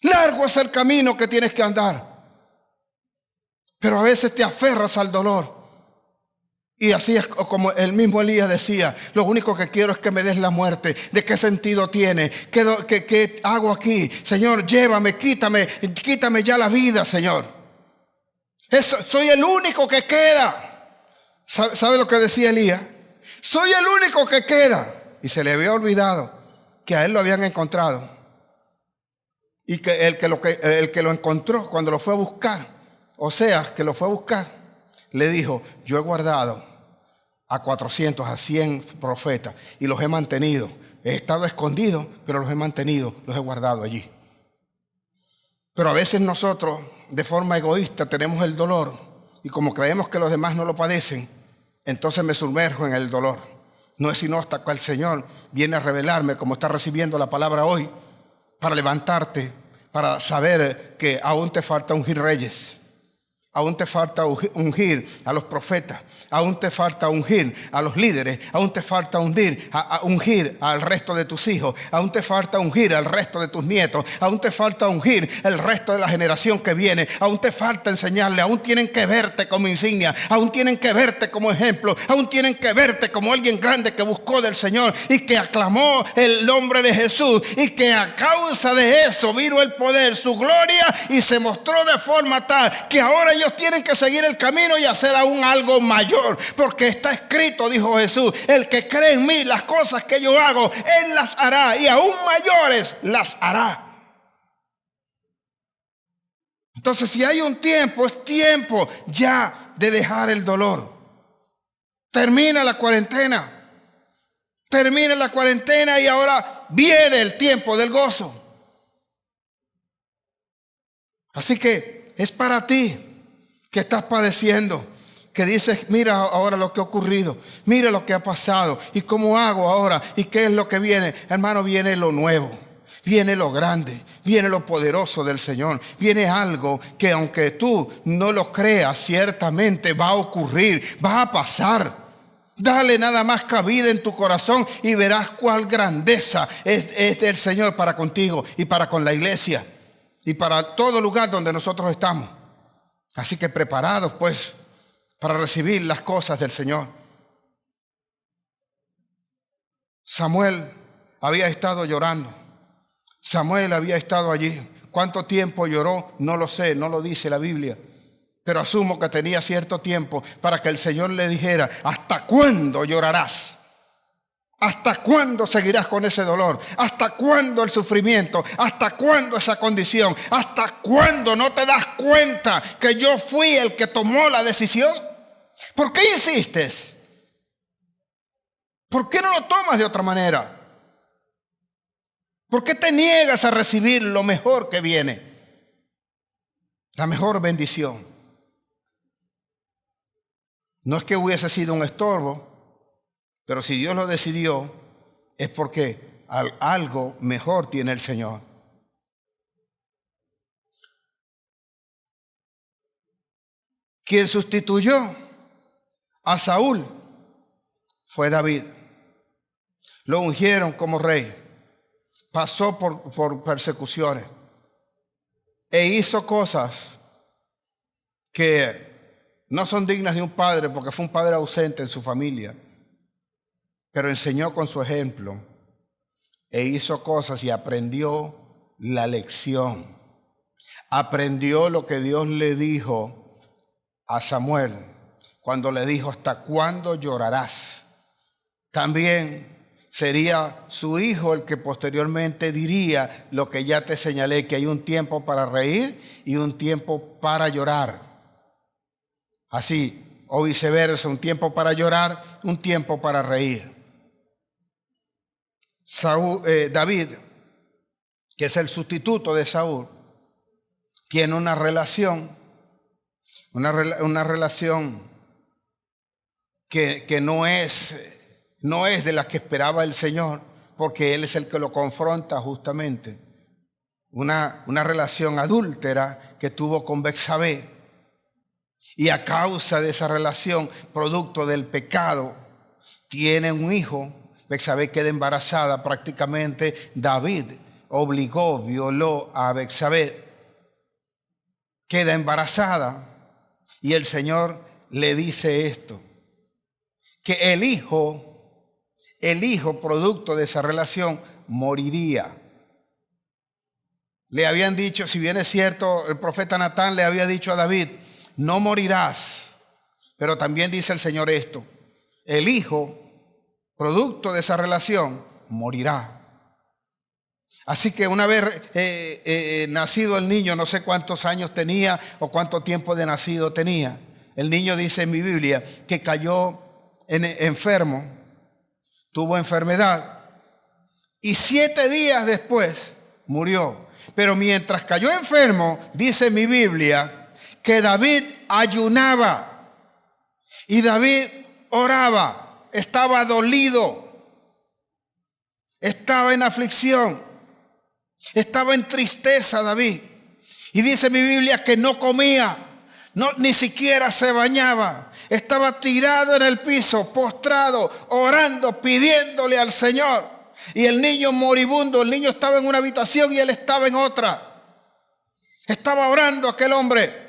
Largo es el camino que tienes que andar, pero a veces te aferras al dolor. Y así es como el mismo Elías decía: lo único que quiero es que me des la muerte. ¿De qué sentido tiene? ¿Qué hago aquí? Señor, llévame, quítame ya la vida, Señor. Soy el único que queda. ¿Sabe lo que decía Elías? Soy el único que queda. Y se le había olvidado que a él lo habían encontrado. Y que el que lo encontró cuando lo fue a buscar, o sea, que lo fue a buscar, le dijo: yo he guardado a 400, a 100 profetas y los he mantenido. He estado escondido, pero los he mantenido, los he guardado allí. Pero a veces nosotros, de forma egoísta, tenemos el dolor, y como creemos que los demás no lo padecen, entonces me sumerjo en el dolor. No es sino hasta que el Señor viene a revelarme, como está recibiendo la palabra hoy, para levantarte, para saber que aún te falta ungir reyes. Aún te falta ungir a los profetas, aún te falta ungir a los líderes, aún te falta ungir al resto de tus hijos, aún te falta ungir al resto de tus nietos, aún te falta ungir el resto de la generación que viene, aún te falta enseñarle, aún tienen que verte como insignia, aún tienen que verte como ejemplo, aún tienen que verte como alguien grande que buscó del Señor y que aclamó el nombre de Jesús, y que a causa de eso vino el poder, su gloria, y se mostró de forma tal que ahora ellos tienen que seguir el camino y hacer aún algo mayor, porque está escrito, dijo Jesús: el que cree en mí, las cosas que yo hago, él las hará, y aún mayores las hará. Entonces, si hay un tiempo, es tiempo ya de dejar el dolor. Termina la cuarentena, y ahora viene el tiempo del gozo. Así que es para ti que estás padeciendo, que dices: mira ahora lo que ha ocurrido, mira lo que ha pasado, y cómo hago ahora, y qué es lo que viene. Hermano, viene lo nuevo, viene lo grande, viene lo poderoso del Señor, viene algo que, aunque tú no lo creas, ciertamente va a ocurrir, va a pasar. Dale nada más cabida en tu corazón y verás cuál grandeza es del Señor para contigo y para con la iglesia y para todo lugar donde nosotros estamos. Así que preparados pues para recibir las cosas del Señor. Samuel había estado llorando. Samuel había estado allí. ¿Cuánto tiempo lloró? No lo sé, no lo dice la Biblia. Pero asumo que tenía cierto tiempo para que el Señor le dijera: ¿hasta cuándo llorarás? ¿Hasta cuándo seguirás con ese dolor? ¿Hasta cuándo el sufrimiento? ¿Hasta cuándo esa condición? ¿Hasta cuándo no te das cuenta que yo fui el que tomó la decisión? ¿Por qué insistes? ¿Por qué no lo tomas de otra manera? ¿Por qué te niegas a recibir lo mejor que viene? La mejor bendición. No es que hubiese sido un estorbo, pero si Dios lo decidió, es porque algo mejor tiene el Señor. Quien sustituyó a Saúl fue David. Lo ungieron como rey. Pasó por persecuciones e hizo cosas que no son dignas de un padre, porque fue un padre ausente en su familia, pero enseñó con su ejemplo e hizo cosas y aprendió la lección. Aprendió lo que Dios le dijo a Samuel cuando le dijo: ¿hasta cuándo llorarás? También sería su hijo el que posteriormente diría lo que ya te señalé, que hay un tiempo para reír y un tiempo para llorar. Así, o viceversa, un tiempo para llorar, un tiempo para reír. David, que es el sustituto de Saúl, tiene una relación que no es de las que esperaba el Señor, porque Él es el que lo confronta justamente. Una relación adúltera que tuvo con Betsabé. Y a causa de esa relación, producto del pecado, tiene un hijo. Betsabé queda embarazada. Prácticamente David violó a Betsabé. Queda embarazada. Y el Señor le dice esto: que el hijo producto de esa relación moriría. Le habían dicho, si bien es cierto, el profeta Natán le había dicho a David: no morirás. Pero también dice el Señor esto: el hijo producto de esa relación morirá. Así que una vez nacido el niño, no sé cuántos años tenía o cuánto tiempo de nacido tenía, el niño, dice en mi Biblia, que cayó enfermo, tuvo enfermedad y 7 días después murió. Pero mientras cayó enfermo, dice mi Biblia, que David ayunaba y David oraba, estaba dolido, estaba en aflicción, estaba en tristeza David. Y dice mi Biblia que no comía, ni siquiera se bañaba. Estaba tirado en el piso, postrado, orando, pidiéndole al Señor. Y el niño moribundo, el niño estaba en una habitación y él estaba en otra. Estaba orando aquel hombre.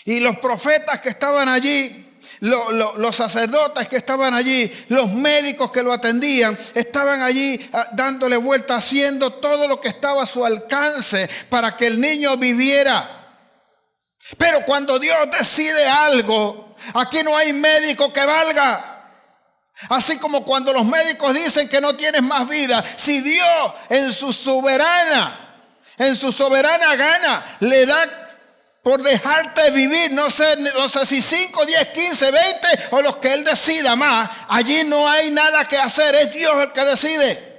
Y los profetas que estaban allí, los sacerdotes que estaban allí, los médicos que lo atendían, estaban allí dándole vuelta, haciendo todo lo que estaba a su alcance para que el niño viviera. Pero cuando Dios decide algo, aquí no hay médico que valga. Así como cuando los médicos dicen que no tienes más vida, si Dios en su soberana gana le da por dejarte vivir, no sé si 5, 10, 15, 20 o los que Él decida más, allí no hay nada que hacer, es Dios el que decide.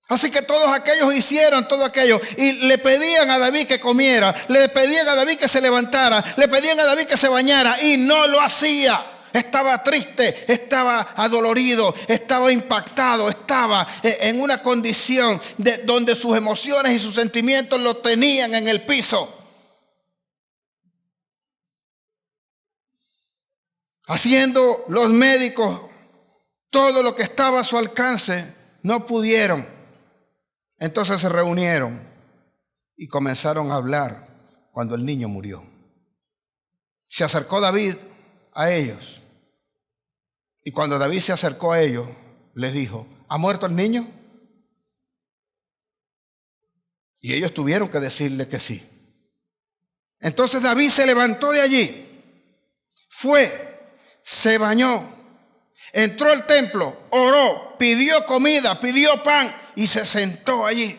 Así que todos aquellos hicieron todo aquello y le pedían a David que comiera, le pedían a David que se levantara, le pedían a David que se bañara y no lo hacía. Estaba triste, estaba adolorido, estaba impactado, estaba en una condición donde sus emociones y sus sentimientos lo tenían en el piso. Haciendo los médicos todo lo que estaba a su alcance, no pudieron. Entonces se reunieron y comenzaron a hablar cuando el niño murió. Se acercó David a ellos. Y cuando David se acercó a ellos, les dijo: ¿ha muerto el niño? Y ellos tuvieron que decirle que sí. Entonces David se levantó de allí, fue, se bañó, entró al templo, oró, pidió comida, pidió pan y se sentó allí.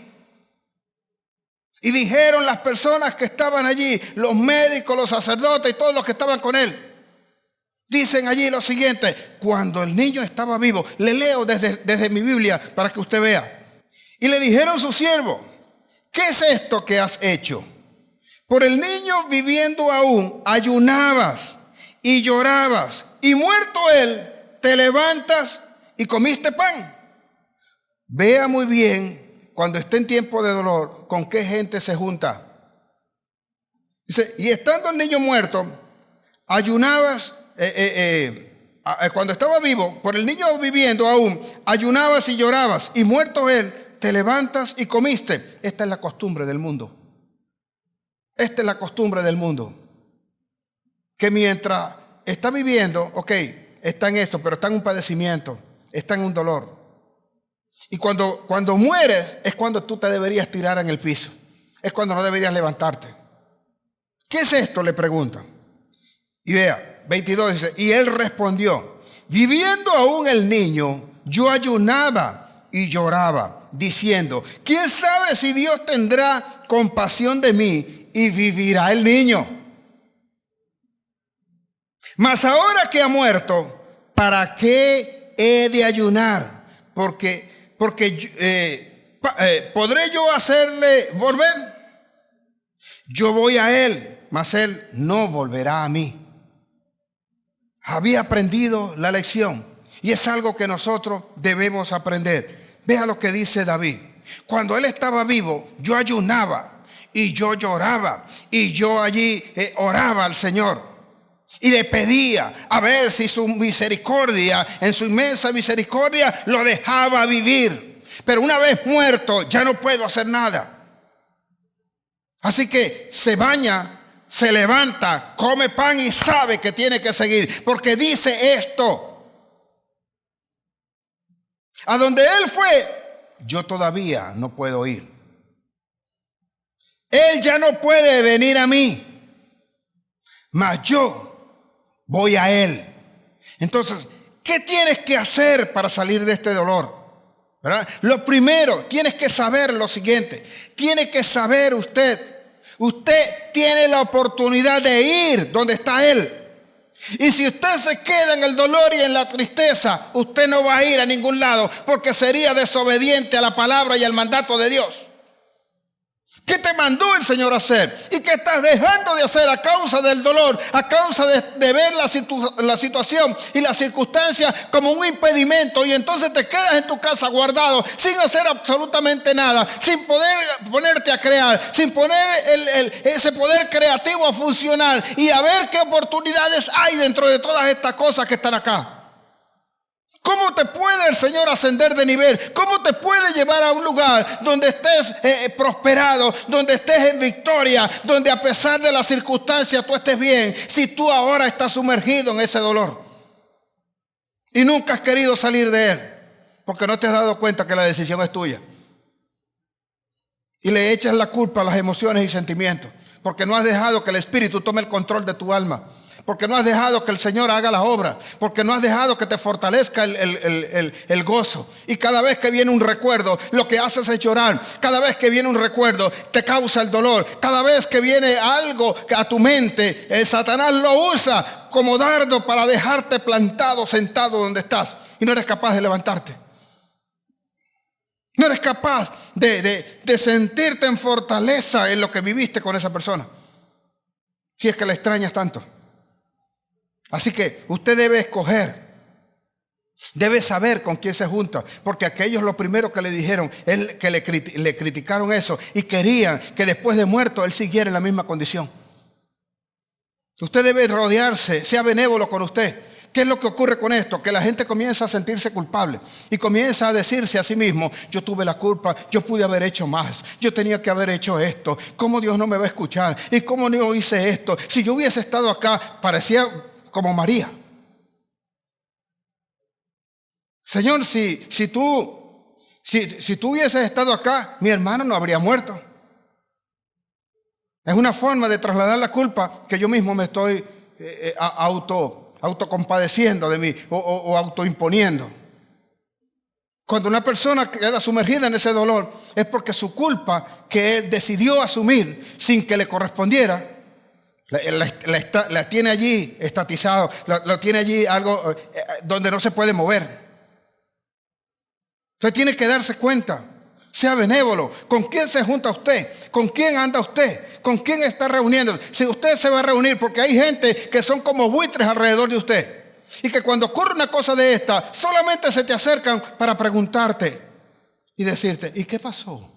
Y dijeron las personas que estaban allí, los médicos, los sacerdotes y todos los que estaban con él, dicen allí lo siguiente: cuando el niño estaba vivo, le leo desde mi Biblia para que usted vea. Y le dijeron sus siervos: ¿qué es esto que has hecho? Por el niño viviendo aún, ayunabas y llorabas, y muerto él, te levantas y comiste pan. Vea muy bien, cuando esté en tiempo de dolor, con qué gente se junta. Dice, y estando el niño muerto, ayunabas, cuando estaba vivo, por el niño viviendo aún, ayunabas y llorabas, y muerto él, te levantas y comiste. Esta es la costumbre del mundo. Esta es la costumbre del mundo. Que mientras está viviendo, ok, está en esto, pero está en un padecimiento, está en un dolor. Y cuando mueres es cuando tú te deberías tirar en el piso. Es cuando no deberías levantarte. ¿Qué es esto?, le preguntan. Y vea, 22 dice, y él respondió, viviendo aún el niño, yo ayunaba y lloraba, diciendo, ¿quién sabe si Dios tendrá compasión de mí y vivirá el niño? Mas ahora que ha muerto, ¿para qué he de ayunar? Porque ¿podré yo hacerle volver? Yo voy a él, mas él no volverá a mí. Había aprendido la lección y es algo que nosotros debemos aprender. Vea lo que dice David. Cuando él estaba vivo, yo ayunaba y yo lloraba y yo allí oraba al Señor. Y le pedía a ver si su misericordia, en su inmensa misericordia, lo dejaba vivir. Pero una vez muerto, ya no puedo hacer nada. Así que se baña, se levanta, come pan y sabe que tiene que seguir. Porque dice esto: a donde él fue, yo todavía no puedo ir. Él ya no puede venir a mí, mas yo voy a él. Entonces, ¿qué tienes que hacer para salir de este dolor? ¿Verdad? Lo primero, tienes que saber lo siguiente. Tiene que saber usted tiene la oportunidad de ir donde está él. Y si usted se queda en el dolor y en la tristeza, usted no va a ir a ningún lado, porque sería desobediente a la palabra y al mandato de Dios. ¿Qué te mandó el Señor a hacer? ¿Y qué estás dejando de hacer a causa del dolor? A causa de ver la situación y las circunstancias como un impedimento. Y entonces te quedas en tu casa guardado, sin hacer absolutamente nada, sin poder ponerte a crear, sin poner ese poder creativo a funcionar y a ver qué oportunidades hay dentro de todas estas cosas que están acá. ¿Cómo te puede el Señor ascender de nivel? ¿Cómo te puede llevar a un lugar donde estés prosperado, donde estés en victoria, donde a pesar de las circunstancias tú estés bien, si tú ahora estás sumergido en ese dolor y nunca has querido salir de él porque no te has dado cuenta que la decisión es tuya? Y le echas la culpa a las emociones y sentimientos porque no has dejado que el Espíritu tome el control de tu alma. Porque no has dejado que el Señor haga la obra. Porque no has dejado que te fortalezca el gozo. Y cada vez que viene un recuerdo, lo que haces es llorar. Cada vez que viene un recuerdo, te causa el dolor. Cada vez que viene algo a tu mente, Satanás lo usa como dardo para dejarte plantado, sentado donde estás. Y no eres capaz de levantarte. No eres capaz de sentirte en fortaleza en lo que viviste con esa persona. Si es que la extrañas tanto. Así que usted debe escoger, debe saber con quién se junta, porque aquellos lo primero que le dijeron, que le criticaron eso y querían que después de muerto él siguiera en la misma condición. Usted debe rodearse, sea benévolo con usted. ¿Qué es lo que ocurre con esto? Que la gente comienza a sentirse culpable y comienza a decirse a sí mismo: yo tuve la culpa, yo pude haber hecho más, yo tenía que haber hecho esto, ¿cómo Dios no me va a escuchar? ¿Y cómo no hice esto? Si yo hubiese estado acá, parecía como María. Señor, si tú hubieses estado acá, mi hermano no habría muerto. Es una forma de trasladar la culpa que yo mismo me estoy autocompadeciendo de mí o autoimponiendo. Cuando una persona queda sumergida en ese dolor, es porque su culpa que él decidió asumir sin que le correspondiera, la tiene allí estatizado, lo tiene allí algo donde no se puede mover. Usted tiene que darse cuenta Sea benévolo. ¿Con quién se junta usted? ¿Con quién anda usted? ¿Con quién está reuniendo? Si usted se va a reunir, porque hay gente que son como buitres alrededor de usted, y que cuando ocurre una cosa de esta, solamente se te acercan para preguntarte y decirte, ¿y qué pasó?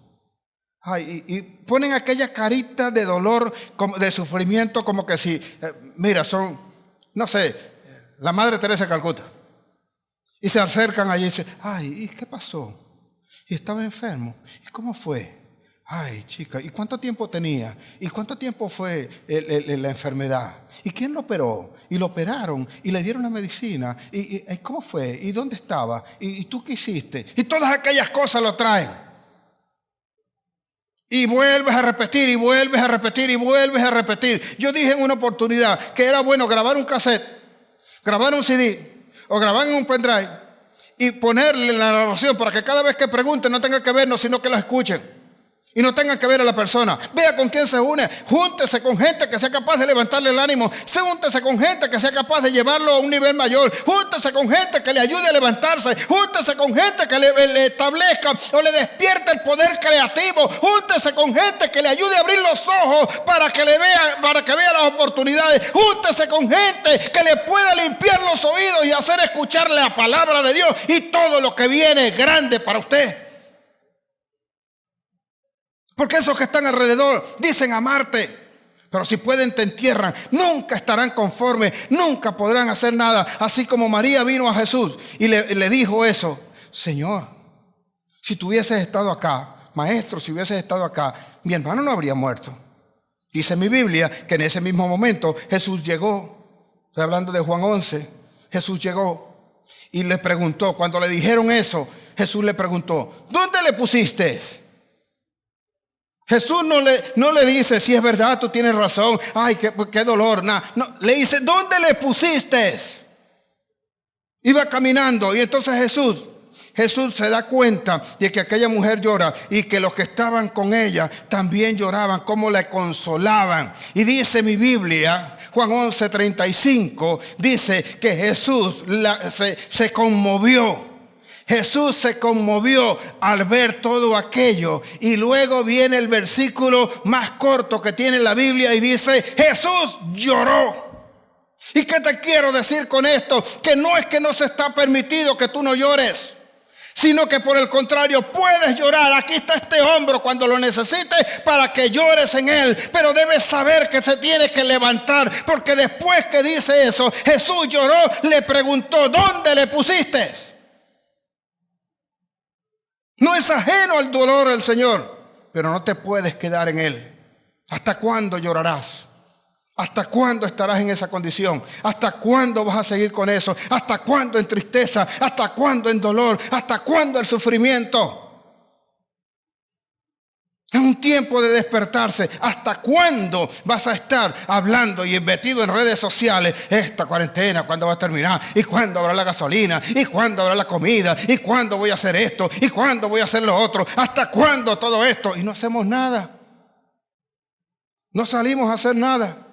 Ay, y ponen aquella carita de dolor, de sufrimiento, como que si, mira, son, no sé, la Madre Teresa de Calcuta. Y se acercan allí y dicen, ay, ¿y qué pasó? Y estaba enfermo. ¿Y cómo fue? Ay, chica, ¿y cuánto tiempo tenía? ¿Y cuánto tiempo fue la enfermedad? ¿Y quién lo operó? Y lo operaron y le dieron la medicina. ¿Y cómo fue? ¿Y dónde estaba? ¿Y tú qué hiciste? Y todas aquellas cosas lo traen. Y vuelves a repetir, y vuelves a repetir, y vuelves a repetir. Yo dije en una oportunidad que era bueno grabar un cassette, grabar un CD o grabar en un pendrive y ponerle la narración para que cada vez que pregunten no tengan que vernos, sino que la escuchen. Y no tengan que ver a la persona. Vea con quién se une. Júntese con gente que sea capaz de levantarle el ánimo. Júntese con gente que sea capaz de llevarlo a un nivel mayor. Júntese con gente que le ayude a levantarse. Júntese con gente que le establezca o le despierte el poder creativo. Júntese con gente que le ayude a abrir los ojos para que vea las oportunidades. Júntese con gente que le pueda limpiar los oídos y hacer escucharle la palabra de Dios y todo lo que viene grande para usted. Porque esos que están alrededor dicen amarte, pero si pueden te entierran. Nunca estarán conformes, nunca podrán hacer nada. Así como María vino a Jesús y le dijo eso: Señor, si tú hubieses estado acá, maestro, si hubieses estado acá, mi hermano no habría muerto. Dice mi Biblia que en ese mismo momento Jesús llegó. Estoy hablando de Juan 11. Jesús llegó y le preguntó, cuando le dijeron eso, Jesús le preguntó, ¿dónde le pusiste? Jesús no le dice, si es verdad, tú tienes razón, ay, qué dolor, nada. No, le dice, ¿dónde le pusiste? Iba caminando y entonces Jesús se da cuenta de que aquella mujer llora y que los que estaban con ella también lloraban, cómo le consolaban. Y dice mi Biblia, Juan 11:35, dice que Jesús se conmovió. Jesús se conmovió al ver todo aquello. Y luego viene el versículo más corto que tiene la Biblia y dice, Jesús lloró. ¿Y qué te quiero decir con esto? Que no es que no se está permitido que tú no llores, sino que por el contrario puedes llorar. Aquí está este hombro cuando lo necesites para que llores en él. Pero debes saber que se tiene que levantar, porque después que dice eso, Jesús lloró, le preguntó, ¿dónde le pusiste? No es ajeno al dolor del Señor, pero no te puedes quedar en él. ¿Hasta cuándo llorarás? ¿Hasta cuándo estarás en esa condición? ¿Hasta cuándo vas a seguir con eso? ¿Hasta cuándo en tristeza? ¿Hasta cuándo en dolor? ¿Hasta cuándo el sufrimiento? Es un tiempo de despertarse. ¿Hasta cuándo vas a estar hablando y metido en redes sociales? Esta cuarentena, ¿cuándo va a terminar? ¿Y cuándo habrá la gasolina? ¿Y cuándo habrá la comida? ¿Y cuándo voy a hacer esto? ¿Y cuándo voy a hacer lo otro? ¿Hasta cuándo todo esto? Y no hacemos nada. No salimos a hacer nada.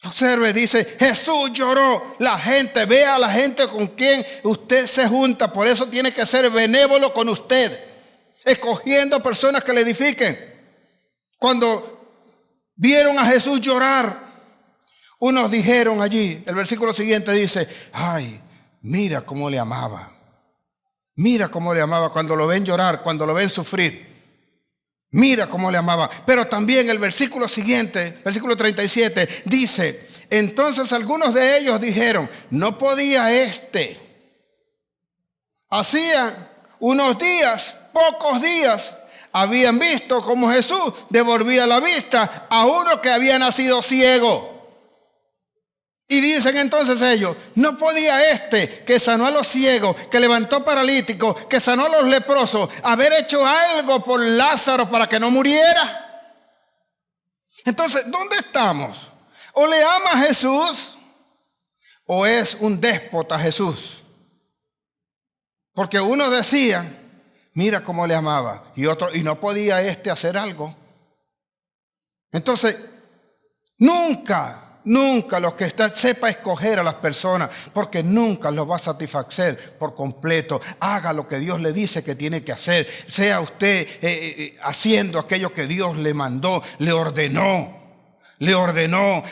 Observe, dice, Jesús lloró. La gente, vea a la gente con quien usted se junta. Por eso tiene que ser benévolo con usted, escogiendo personas que le edifiquen. Cuando vieron a Jesús llorar, unos dijeron allí, el versículo siguiente dice, ay, mira cómo le amaba. Mira cómo le amaba cuando lo ven llorar, cuando lo ven sufrir. Mira cómo le amaba. Pero también el versículo siguiente, versículo 37, dice, entonces algunos de ellos dijeron, no podía hacía unos días, pocos días, habían visto cómo Jesús devolvía la vista a uno que había nacido ciego. Y dicen entonces ellos, no podía que sanó a los ciegos, que levantó paralíticos, que sanó a los leprosos, haber hecho algo por Lázaro para que no muriera. Entonces, ¿dónde estamos? ¿O le ama a Jesús o es un déspota Jesús? Porque uno decía, mira cómo le amaba, y otro, y no podía hacer algo. Entonces, nunca Nunca lo que está, sepa escoger a las personas, porque nunca los va a satisfacer por completo. Haga lo que Dios le dice que tiene que hacer. Sea usted haciendo aquello que Dios le mandó, le ordenó.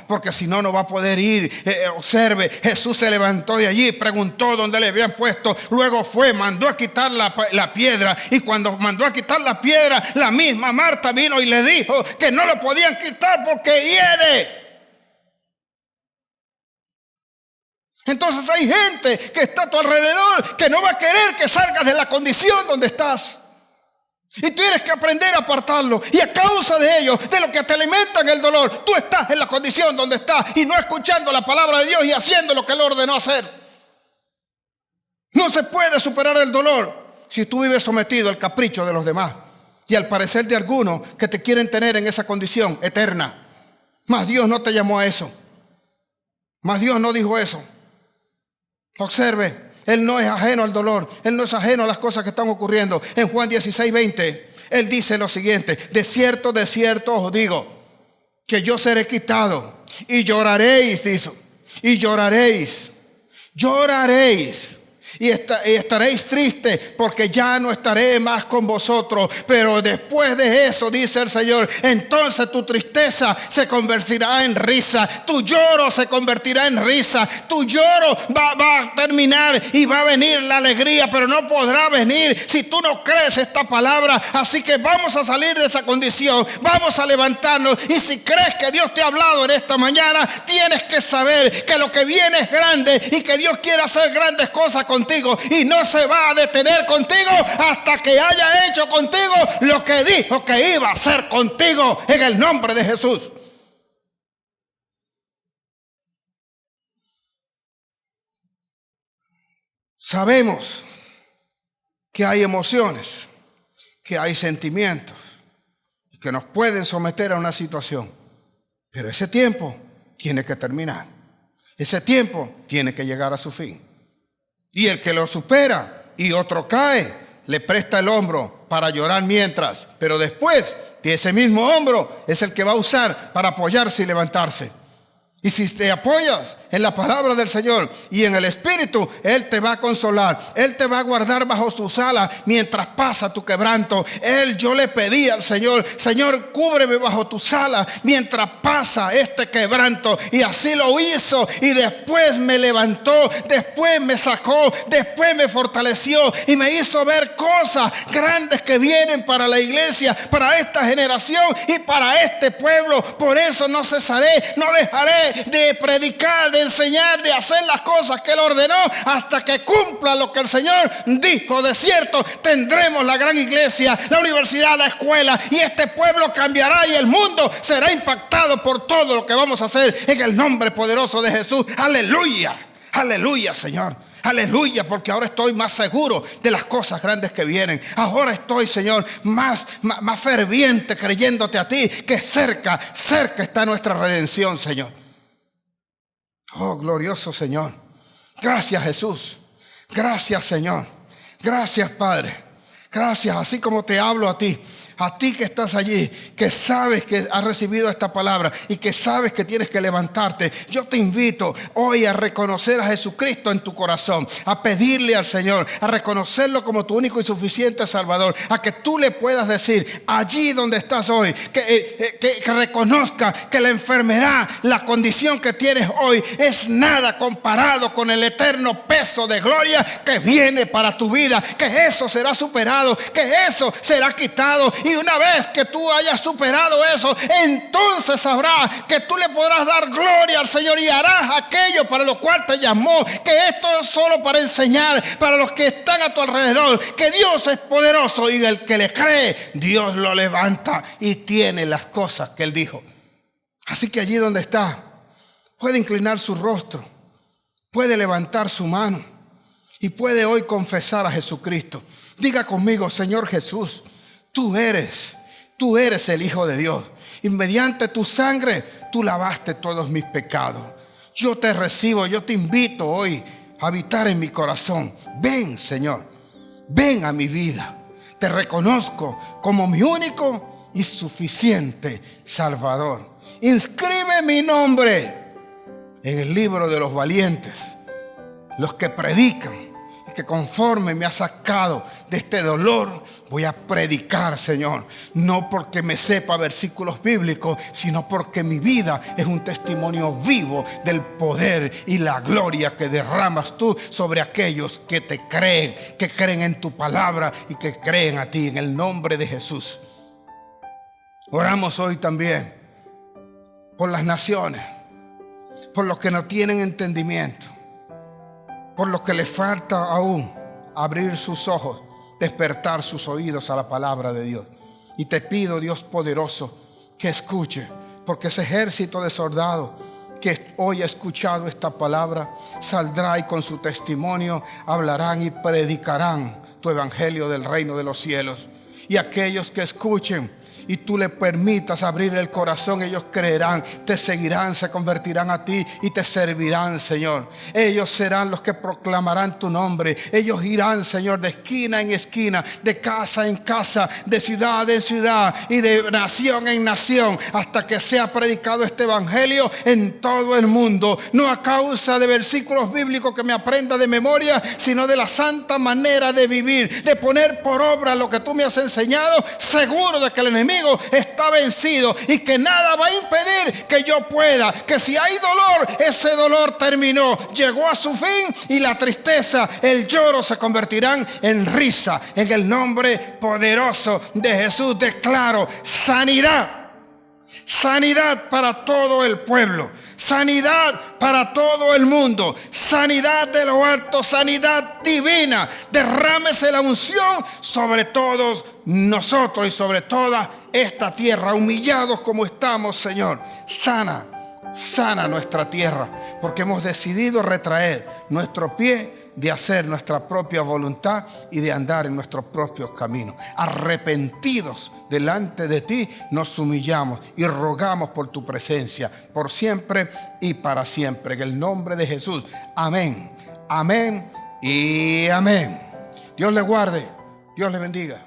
Porque si no, no va a poder ir. Observe, Jesús se levantó de allí, preguntó dónde le habían puesto, luego fue, mandó a quitar la piedra, y cuando mandó a quitar la piedra, la misma Marta vino y le dijo que no lo podían quitar porque hiede. Entonces hay gente que está a tu alrededor que no va a querer que salgas de la condición donde estás. Y tú tienes que aprender a apartarlo. Y a causa de ello, de lo que te alimentan el dolor, tú estás en la condición donde estás y no escuchando la palabra de Dios y haciendo lo que Él ordenó hacer. No se puede superar el dolor si tú vives sometido al capricho de los demás y al parecer de algunos que te quieren tener en esa condición eterna. Mas Dios no te llamó a eso. Mas Dios no dijo eso. Observe, Él no es ajeno al dolor. Él no es ajeno a las cosas que están ocurriendo. En Juan 16:20, Él dice lo siguiente: de cierto os digo, que yo seré quitado, y lloraréis, dice, y lloraréis, y estaréis tristes, porque ya no estaré más con vosotros. Pero después de eso, dice el Señor, entonces tu tristeza se convertirá en risa, tu lloro se convertirá en risa, tu lloro va a terminar y va a venir la alegría, pero no podrá venir si tú no crees esta palabra. Así que vamos a salir de esa condición, vamos a levantarnos, y si crees que Dios te ha hablado en esta mañana, tienes que saber que lo que viene es grande y que Dios quiere hacer grandes cosas contigo, y no se va a detener contigo hasta que haya hecho contigo lo que dijo que iba a hacer contigo, en el nombre de Jesús. Sabemos que hay emociones, que hay sentimientos que nos pueden someter a una situación, pero ese tiempo tiene que terminar. Ese tiempo tiene que llegar a su fin. Y el que lo supera y otro cae, le presta el hombro para llorar mientras, pero después de ese mismo hombro es el que va a usar para apoyarse y levantarse. Y si te apoyas en la palabra del Señor y en el Espíritu, Él te va a consolar, Él te va a guardar bajo sus alas mientras pasa tu quebranto. Yo le pedí al Señor: Señor, cúbreme bajo tus alas mientras pasa este quebranto, y así lo hizo, y después me levantó, después me sacó, después me fortaleció y me hizo ver cosas grandes que vienen para la iglesia, para esta generación y para este pueblo. Por eso no cesaré, no dejaré de predicar, de enseñar, de hacer las cosas que Él ordenó hasta que cumpla lo que el Señor dijo. De cierto, tendremos la gran iglesia, la universidad, la escuela, y este pueblo cambiará y el mundo será impactado por todo lo que vamos a hacer en el nombre poderoso de Jesús. Aleluya, aleluya, Señor. Aleluya, porque ahora estoy más seguro de las cosas grandes que vienen. Ahora estoy, Señor, más ferviente creyéndote a ti, que cerca está nuestra redención, Señor. Oh, glorioso Señor. Gracias, Jesús. Gracias, Señor. Gracias, Padre. Gracias, así como te hablo a ti que estás allí, que sabes que has recibido esta palabra y que sabes que tienes que levantarte. Yo te invito hoy a reconocer a Jesucristo en tu corazón, a pedirle al Señor, a reconocerlo como tu único y suficiente Salvador, a que tú le puedas decir allí donde estás hoy, que reconozca que la enfermedad, la condición que tienes hoy es nada comparado con el eterno peso de gloria que viene para tu vida, que eso será superado, que eso será quitado. Y una vez que tú hayas superado eso, entonces sabrás que tú le podrás dar gloria al Señor y harás aquello para lo cual te llamó. Que esto es solo para enseñar para los que están a tu alrededor que Dios es poderoso, y el que le cree, Dios lo levanta y tiene las cosas que Él dijo. Así que allí donde está, puede inclinar su rostro, puede levantar su mano y puede hoy confesar a Jesucristo. Diga conmigo: Señor Jesús, Tú eres el Hijo de Dios, y mediante tu sangre tú lavaste todos mis pecados. Yo te recibo, yo te invito hoy a habitar en mi corazón. Ven, Señor, ven a mi vida. Te reconozco como mi único y suficiente Salvador. Inscribe mi nombre en el libro de los valientes, los que predican, y que conforme me ha sacado de este dolor, voy a predicar, Señor, no porque me sepa versículos bíblicos, sino porque mi vida es un testimonio vivo del poder y la gloria que derramas tú sobre aquellos que te creen, que creen en tu palabra y que creen a ti, en el nombre de Jesús. Oramos hoy también por las naciones, por los que no tienen entendimiento, por los que les falta aún abrir sus ojos, despertar sus oídos a la palabra de Dios. Y te pido, Dios poderoso, que escuche, porque ese ejército de soldados que hoy ha escuchado esta palabra saldrá y con su testimonio hablarán y predicarán tu evangelio del reino de los cielos. Y aquellos que escuchen y tú le permitas abrir el corazón, ellos creerán, te seguirán, se convertirán a ti y te servirán, Señor. Ellos serán los que proclamarán tu nombre. Ellos irán, Señor, de esquina en esquina, de casa en casa, de ciudad en ciudad y de nación en nación, hasta que sea predicado este evangelio en todo el mundo. No a causa de versículos bíblicos que me aprenda de memoria, sino de la santa manera de vivir, de poner por obra lo que tú me has enseñado, seguro de que el enemigo está vencido y que nada va a impedir que yo pueda, que si hay dolor, ese dolor terminó, llegó a su fin, y la tristeza, el lloro se convertirán en risa. En el nombre poderoso de Jesús declaro sanidad. Sanidad para todo el pueblo, sanidad para todo el mundo, sanidad de lo alto, sanidad divina. Derrámese la unción sobre todos nosotros y sobre toda esta tierra, humillados como estamos, Señor. Sana nuestra tierra, porque hemos decidido retraer nuestro pie de hacer nuestra propia voluntad y de andar en nuestros propios caminos. Arrepentidos delante de ti, nos humillamos y rogamos por tu presencia, por siempre y para siempre. En el nombre de Jesús. Amén, amén y amén. Dios le guarde, Dios le bendiga.